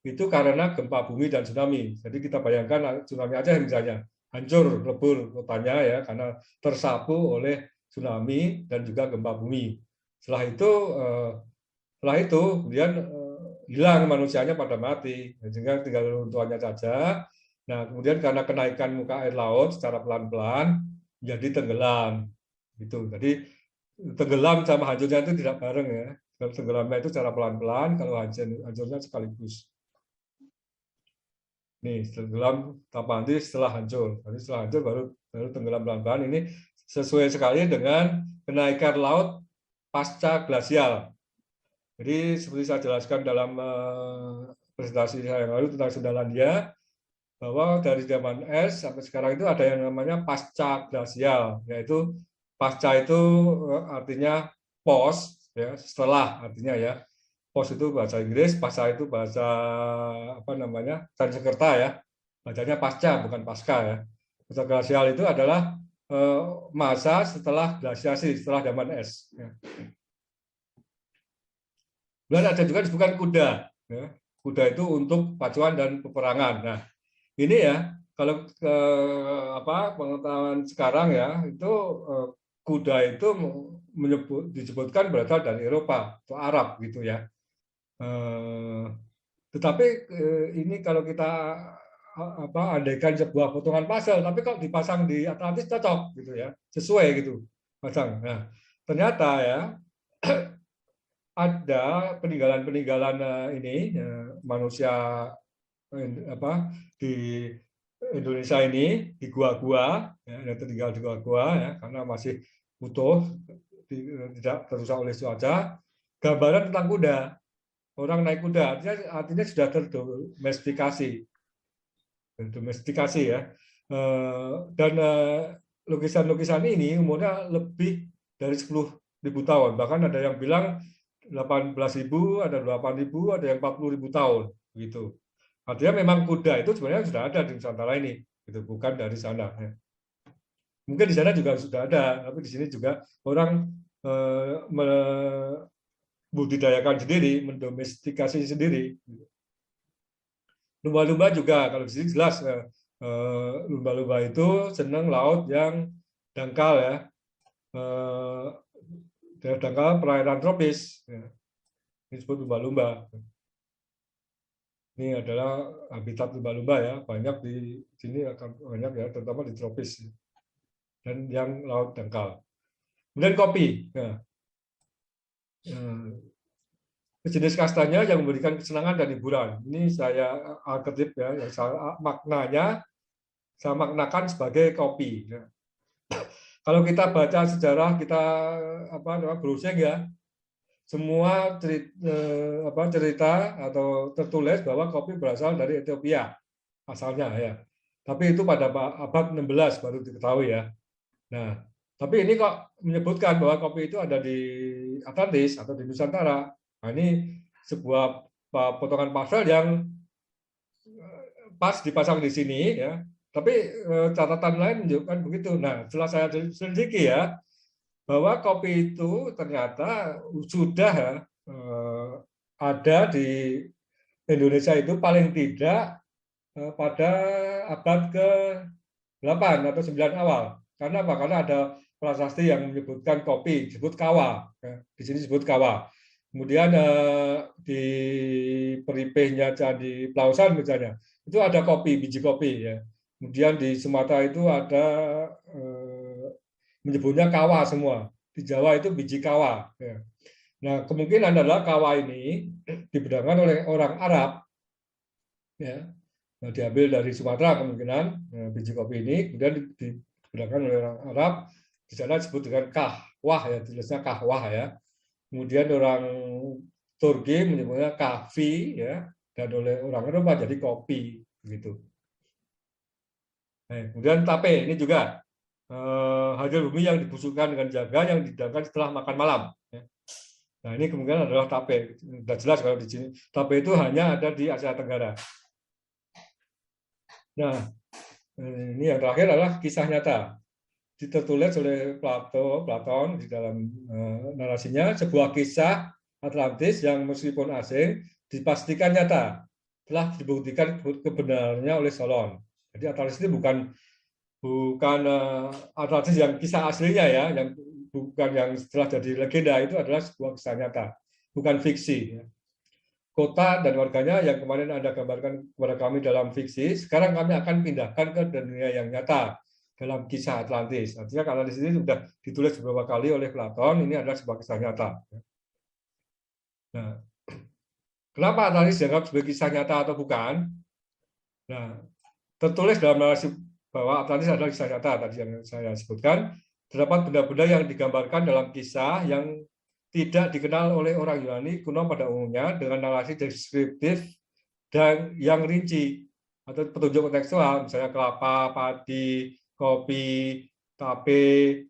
itu karena gempa bumi dan tsunami. Jadi kita bayangkan tsunami Aceh misalnya, hancur lebur kotanya ya karena tersapu oleh tsunami dan juga gempa bumi. Setelah itu kemudian hilang manusianya pada mati, sehingga tinggal runtuhannya saja. Nah, kemudian karena kenaikan muka air laut secara pelan-pelan menjadi tenggelam. Gitu. Jadi tenggelam sama hancurnya itu tidak bareng ya. Kalau tenggelamnya itu secara pelan-pelan, kalau hancurnya sekaligus. Nih, tenggelam tanpa nanti setelah hancur. Jadi setelah hancur baru tenggelam pelan-pelan. Ini sesuai sekali dengan kenaikan laut pasca glasial. Jadi seperti saya jelaskan dalam presentasi saya yang lalu tentang Sundalandia, bahwa dari zaman es sampai sekarang itu ada yang namanya pasca glasial, yaitu pasca itu artinya post, ya, setelah artinya ya. Post itu bahasa Inggris, pasca itu bahasa Sanskerta ya. Bacanya pasca bukan pasca ya. Pasca glasial itu adalah masa setelah glasiasi, setelah zaman es. Ya. Dan ada juga disebutkan kuda. Ya. Kuda itu untuk pacuan dan peperangan. Nah, ini ya kalau pengetahuan sekarang ya itu kuda itu disebutkan berasal dari Eropa atau Arab gitu ya. Tetapi ini kalau kita andaikan sebuah potongan puzzle, tapi kalau dipasang di Atlantis cocok gitu ya, sesuai gitu pasang. Nah, ternyata ya ada peninggalan-peninggalan ini manusia di Indonesia ini di gua-gua ya, tinggal di gua-gua ya, karena masih utuh, tidak terusak oleh cuaca. Gambaran tentang kuda, orang naik kuda, artinya sudah domestikasi ya. Dan lukisan-lukisan ini umurnya lebih dari 10.000 tahun, bahkan ada yang bilang 18.000, ada 8.000, ada yang 40.000 tahun gitu. Artinya memang kuda itu sebenarnya sudah ada di Nusantara ini, gitu, bukan dari sana. Ya. Mungkin di sana juga sudah ada, tapi di sini juga orang membudidayakan sendiri, mendomestikasi sendiri. Lumba-lumba juga, kalau di sini jelas lumba-lumba itu senang laut yang dangkal ya, dangkal perairan tropis. Ya. Ini disebut lumba-lumba. Ini adalah habitat lumba-lumba ya, banyak di sini akan banyak ya, terutama di tropis dan yang laut dangkal. Kemudian kopi, ya. Jenis kastanya yang memberikan kesenangan dan hiburan. Ini saya kutip ya, yang maknanya saya maknakan sebagai kopi. Ya. Kalau kita baca sejarah, kita browsing ya, semua cerita atau tertulis bahwa kopi berasal dari Ethiopia asalnya ya. Tapi itu pada abad 16 baru diketahui ya. Nah, tapi ini kok menyebutkan bahwa kopi itu ada di Atlantis atau di Nusantara. Nah, ini sebuah potongan pasal yang pas dipasang di sini ya. Tapi catatan lain menunjukkan begitu. Nah, setelah saya selidiki ya, bahwa kopi itu ternyata sudah ada di Indonesia itu paling tidak pada abad ke-8 atau 9 awal. Karena apa? Karena ada prasasti yang menyebutkan kopi, disebut kawa. Di sini disebut kawa. Kemudian di peripehnya Candi Plausan misalnya, itu ada kopi, biji kopi ya. Kemudian di Sumatera itu ada menyebutnya kawa semua. Di Jawa itu biji kawa. Ya. Nah, kemungkinan adalah kawa ini dibedakan oleh orang Arab, ya. Nah, diambil dari Sumatera kemungkinan biji kopi ini, kemudian dibedakan oleh orang Arab. Di sana disebut dengan kahwah, ya, tulisnya kahwah ya. Kemudian orang Turki menyebutnya kahvi, ya, dan oleh orang Eropa jadi kopi, gitu. Nah, kemudian tape ini juga hasil bumi yang dibusukkan dengan jaga yang dihidangkan setelah makan malam. Ya. Nah, ini kemungkinan adalah tape. Sudah jelas kalau di sini tape itu hanya ada di Asia Tenggara. Nah, ini yang terakhir adalah kisah nyata. Ditertulis oleh Platon di dalam narasinya sebuah kisah Atlantis yang meskipun asing dipastikan nyata telah dibuktikan kebenarannya oleh Solon. Jadi Atlantis itu bukan Atlantis yang kisah aslinya ya, yang bukan yang setelah jadi legenda, itu adalah sebuah kisah nyata, bukan fiksi. Kota dan warganya yang kemarin Anda gambarkan kepada kami dalam fiksi, sekarang kami akan pindahkan ke dunia yang nyata dalam kisah Atlantis. Artinya karena di sini sudah ditulis beberapa kali oleh Platon, ini adalah sebuah kisah nyata. Nah, kenapa Atlantis dianggap sebagai kisah nyata atau bukan? Nah, tertulis dalam narasi bahwa Atlantis adalah kisah nyata tadi yang saya sebutkan. Terdapat benda-benda yang digambarkan dalam kisah yang tidak dikenal oleh orang Yunani kuno pada umumnya dengan narasi deskriptif dan yang rinci atau petunjuk kontekstual, misalnya kelapa, padi, kopi, tape,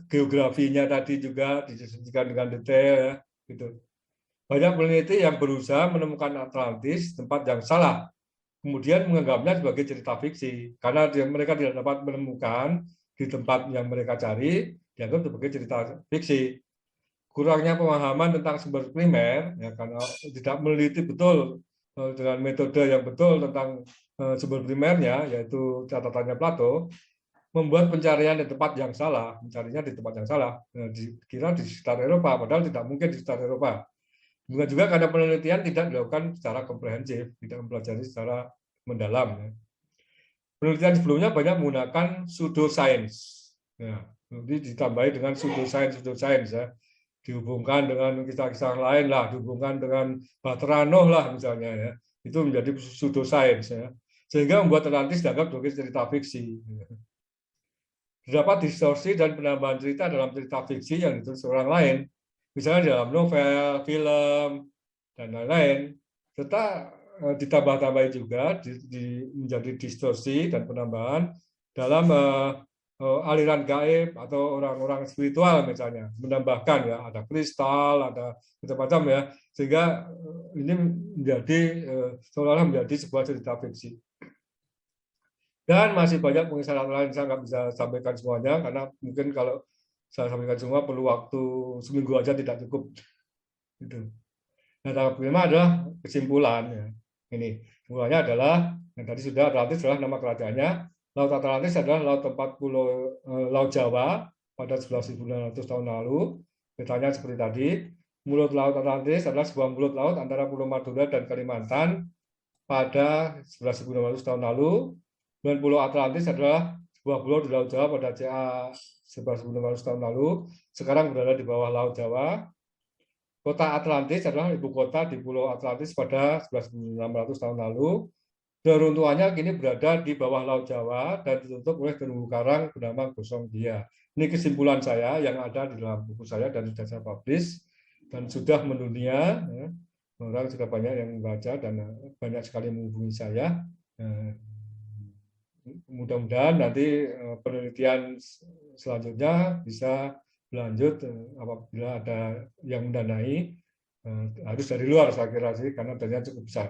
geografinya tadi juga disajikan dengan detail, ya, gitu. Banyak peneliti yang berusaha menemukan Atlantis tempat yang salah, kemudian menganggapnya sebagai cerita fiksi karena mereka tidak dapat menemukan di tempat yang mereka cari, dianggap sebagai cerita fiksi. Kurangnya pemahaman tentang sumber primer, ya, karena tidak meneliti betul dengan metode yang betul tentang sumber primernya, yaitu catatannya Plato, membuat pencarian di tempat yang salah, mencarinya di tempat yang salah, dikira di sekitar Eropa, padahal tidak mungkin di sekitar Eropa. Juga karena penelitian tidak dilakukan secara komprehensif, tidak mempelajari secara mendalam. Ya. Penelitian sebelumnya banyak menggunakan pseudoscience. Ya, nanti ditambahi dengan pseudoscience ya. Dihubungkan dengan kisah-kisah lain lah, dihubungkan dengan Batranoh lah misalnya ya. Itu menjadi pseudoscience ya. Sehingga membuat Atlantis dianggap sebagai cerita fiksi. Terdapat distorsi dan penambahan cerita dalam cerita fiksi yang ditulis orang lain, misalnya dalam novel, film, dan lain-lain, serta ditambah-tambahi juga menjadi distorsi dan penambahan dalam aliran gaib atau orang-orang spiritual misalnya, menambahkan ya ada kristal, ada macam-macam ya, sehingga ini menjadi seolah-olah menjadi sebuah cerita fiksi. Dan masih banyak pengisahan lain, saya nggak bisa sampaikan semuanya karena mungkin kalau saya sampaikan semua perlu waktu seminggu aja tidak cukup. Gitu. Nah, tahap kelima adalah kesimpulan. Ya. Ini kesimpulannya adalah yang tadi sudah Atlantis adalah nama kerajaannya. Laut Atlantis adalah laut tempat pulau Laut Jawa pada 11.900 tahun lalu. Petanya seperti tadi. Mulut Laut Atlantis adalah sebuah mulut laut antara Pulau Madura dan Kalimantan pada 11.900 tahun lalu. Dan Pulau Atlantis adalah sebuah pulau di Laut Jawa pada CA 11.900 tahun lalu. Sekarang berada di bawah Laut Jawa. Kota Atlantis adalah ibu kota di Pulau Atlantis pada 11.600 tahun lalu. Reruntuhannya kini berada di bawah Laut Jawa dan ditutup oleh terumbu karang bernama Gosong Dia. Ini kesimpulan saya yang ada di dalam buku saya dan sudah saya publish dan sudah mendunia. Ya. Orang sudah banyak yang membaca dan banyak sekali menghubungi saya. Mudah-mudahan nanti penelitian selanjutnya bisa berlanjut apabila ada yang mendanai, harus dari luar saya kira sih karena dananya cukup besar.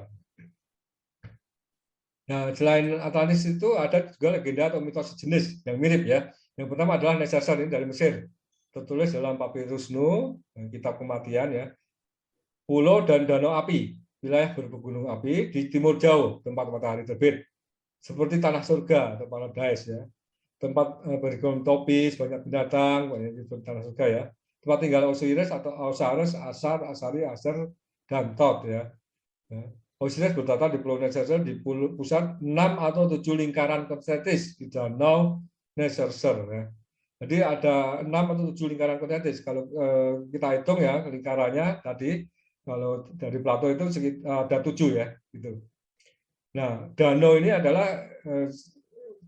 Nah, selain Atlantis itu ada juga legenda atau mitos sejenis yang mirip ya. Yang pertama adalah Nesasar, ini dari Mesir, tertulis dalam Papyrus Nu, kitab kematian ya. Pulau dan danau api, wilayah berpegunung api di timur jauh tempat matahari terbit. Seperti tanah surga atau paradise ya, tempat berikon topis, banyak binatang, banyak itu tanah surga ya. tempat tinggal Osiris atau Osiris, Asar, Asari, Aser, dan Tot ya. Osiris bertata di Pulau Neserser di pusat 6 atau 7 lingkaran konsentris di Danau Neserser ya. Jadi ada 6 atau 7 lingkaran konsentris. Kalau kita hitung ya lingkarannya tadi, kalau dari Plato itu ada 7 ya gitu. Nah, danau ini adalah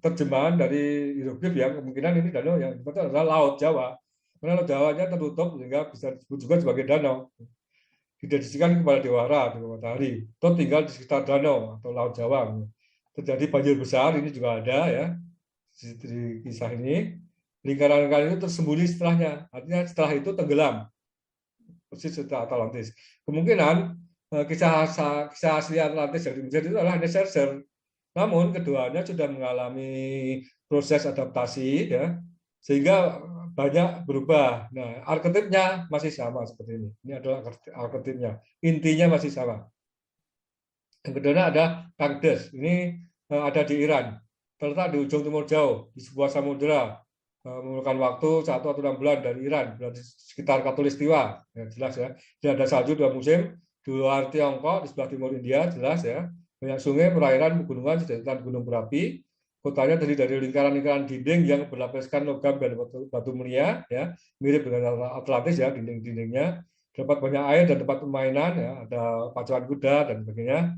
terjemahan dari hieroglif ya, kemungkinan ini danau yang betul adalah Laut Jawa. Karena Laut Jawanya tertutup sehingga bisa disebut juga sebagai danau. Didedikasikan kepada Dewara, Dewa Matahari. Itu tinggal di sekitar danau atau Laut Jawa. Terjadi banjir besar, ini juga ada ya di kisah ini. Lingkaran-lingkaran itu tersembunyi setelahnya, artinya setelah itu tenggelam, persis setelah Atlantis. Kemungkinan kisah asli Atlantis dari Mesir itu adalah Neserser. Namun keduanya sudah mengalami proses adaptasi ya, sehingga banyak berubah. Nah, arketipnya masih sama seperti ini. Ini adalah arketipnya. Intinya masih sama. Yang kedua ada Kangdes. Ini ada di Iran. Terletak di ujung timur jauh, di sebuah samudera. Memerlukan waktu 1 atau 6 bulan dari Iran, berarti sekitar Khatulistiwa. Ya, jelas ya. Jadi ada salju 2 musim, di luar Tiongkok, di sebelah timur India, jelas ya. Banyak sungai, perairan, pegunungan, deretan gunung berapi. Kotanya terdiri dari lingkaran-lingkaran dinding yang berlapiskan logam dan batu mulia, ya, mirip dengan Atlantis ya dinding-dindingnya. Dapat banyak air dan tempat permainan, ya, ada pacuan kuda dan sebagainya.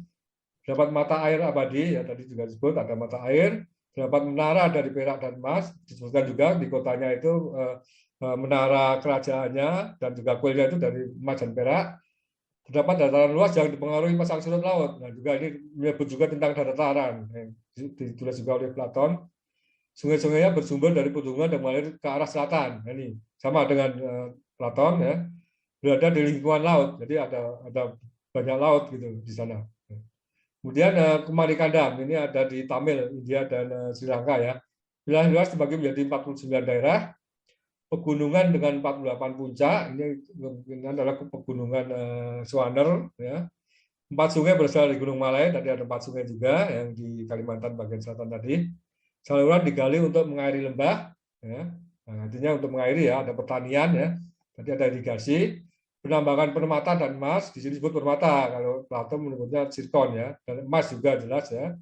Dapat mata air abadi, ya tadi juga disebut ada mata air. Dapat menara dari perak dan emas, disebutkan juga di kotanya itu menara kerajaannya dan juga kuilnya itu dari emas dan perak. Terdapat dataran luas yang dipengaruhi pasang surut laut. Nah, juga ini menyebut juga tentang dataran. Ditulis juga oleh Platon. Sungai-sungainya bersumber dari pegunungan dan mengalir ke arah selatan. Nah, ini sama dengan Platon ya. Berada di lingkungan laut. Jadi ada banyak laut gitu di sana. Kemudian Kumarikandam ini ada di Tamil, India dan Sri Lanka ya. Wilayah luas dibagi menjadi 49 daerah. Pegunungan dengan 48 puncak, ini adalah pegunungan Swaner ya. 4 sungai berasal dari Gunung Malai, tadi ada 4 sungai juga yang di Kalimantan bagian selatan tadi. Saluran digali untuk mengairi lembah ya. Nah, artinya untuk mengairi ya, ada pertanian ya. Tadi ada irigasi, penambangan permata dan emas, di sini disebut permata, kalau Plato menyebutnya zirkon ya, dan emas juga jelas ya.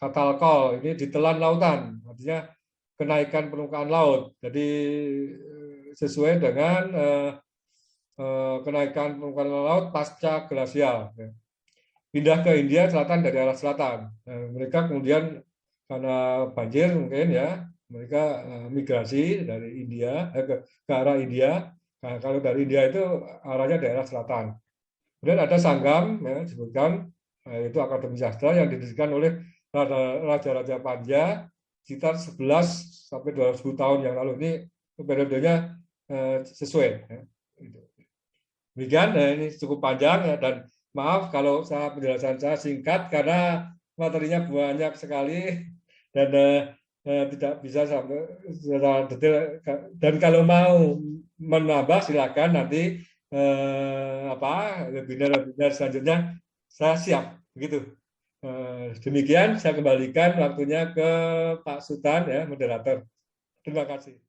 Katalkol ini ditelan lautan, artinya kenaikan permukaan laut. Jadi sesuai dengan kenaikan permukaan laut pasca glasial. Pindah ke India selatan dari arah selatan. Mereka kemudian karena banjir mungkin ya, mereka migrasi dari India ke arah India. Nah, kalau dari India itu arahnya daerah selatan. Kemudian ada Sanggam, ya, disebutkan itu akademi sastra yang didirikan oleh Raja-Raja Panja sekitar 11 sampai 200 tahun yang lalu. Ini periodenya sesuai. Ya. Demikian, ini cukup panjang ya, dan maaf kalau penjelasan saya singkat karena materinya banyak sekali dan tidak bisa sampai secara detail. Dan kalau mau menambah silakan nanti webinar selanjutnya saya siap begitu. Demikian saya kembalikan waktunya ke Pak Sultan ya, moderator. Terima kasih.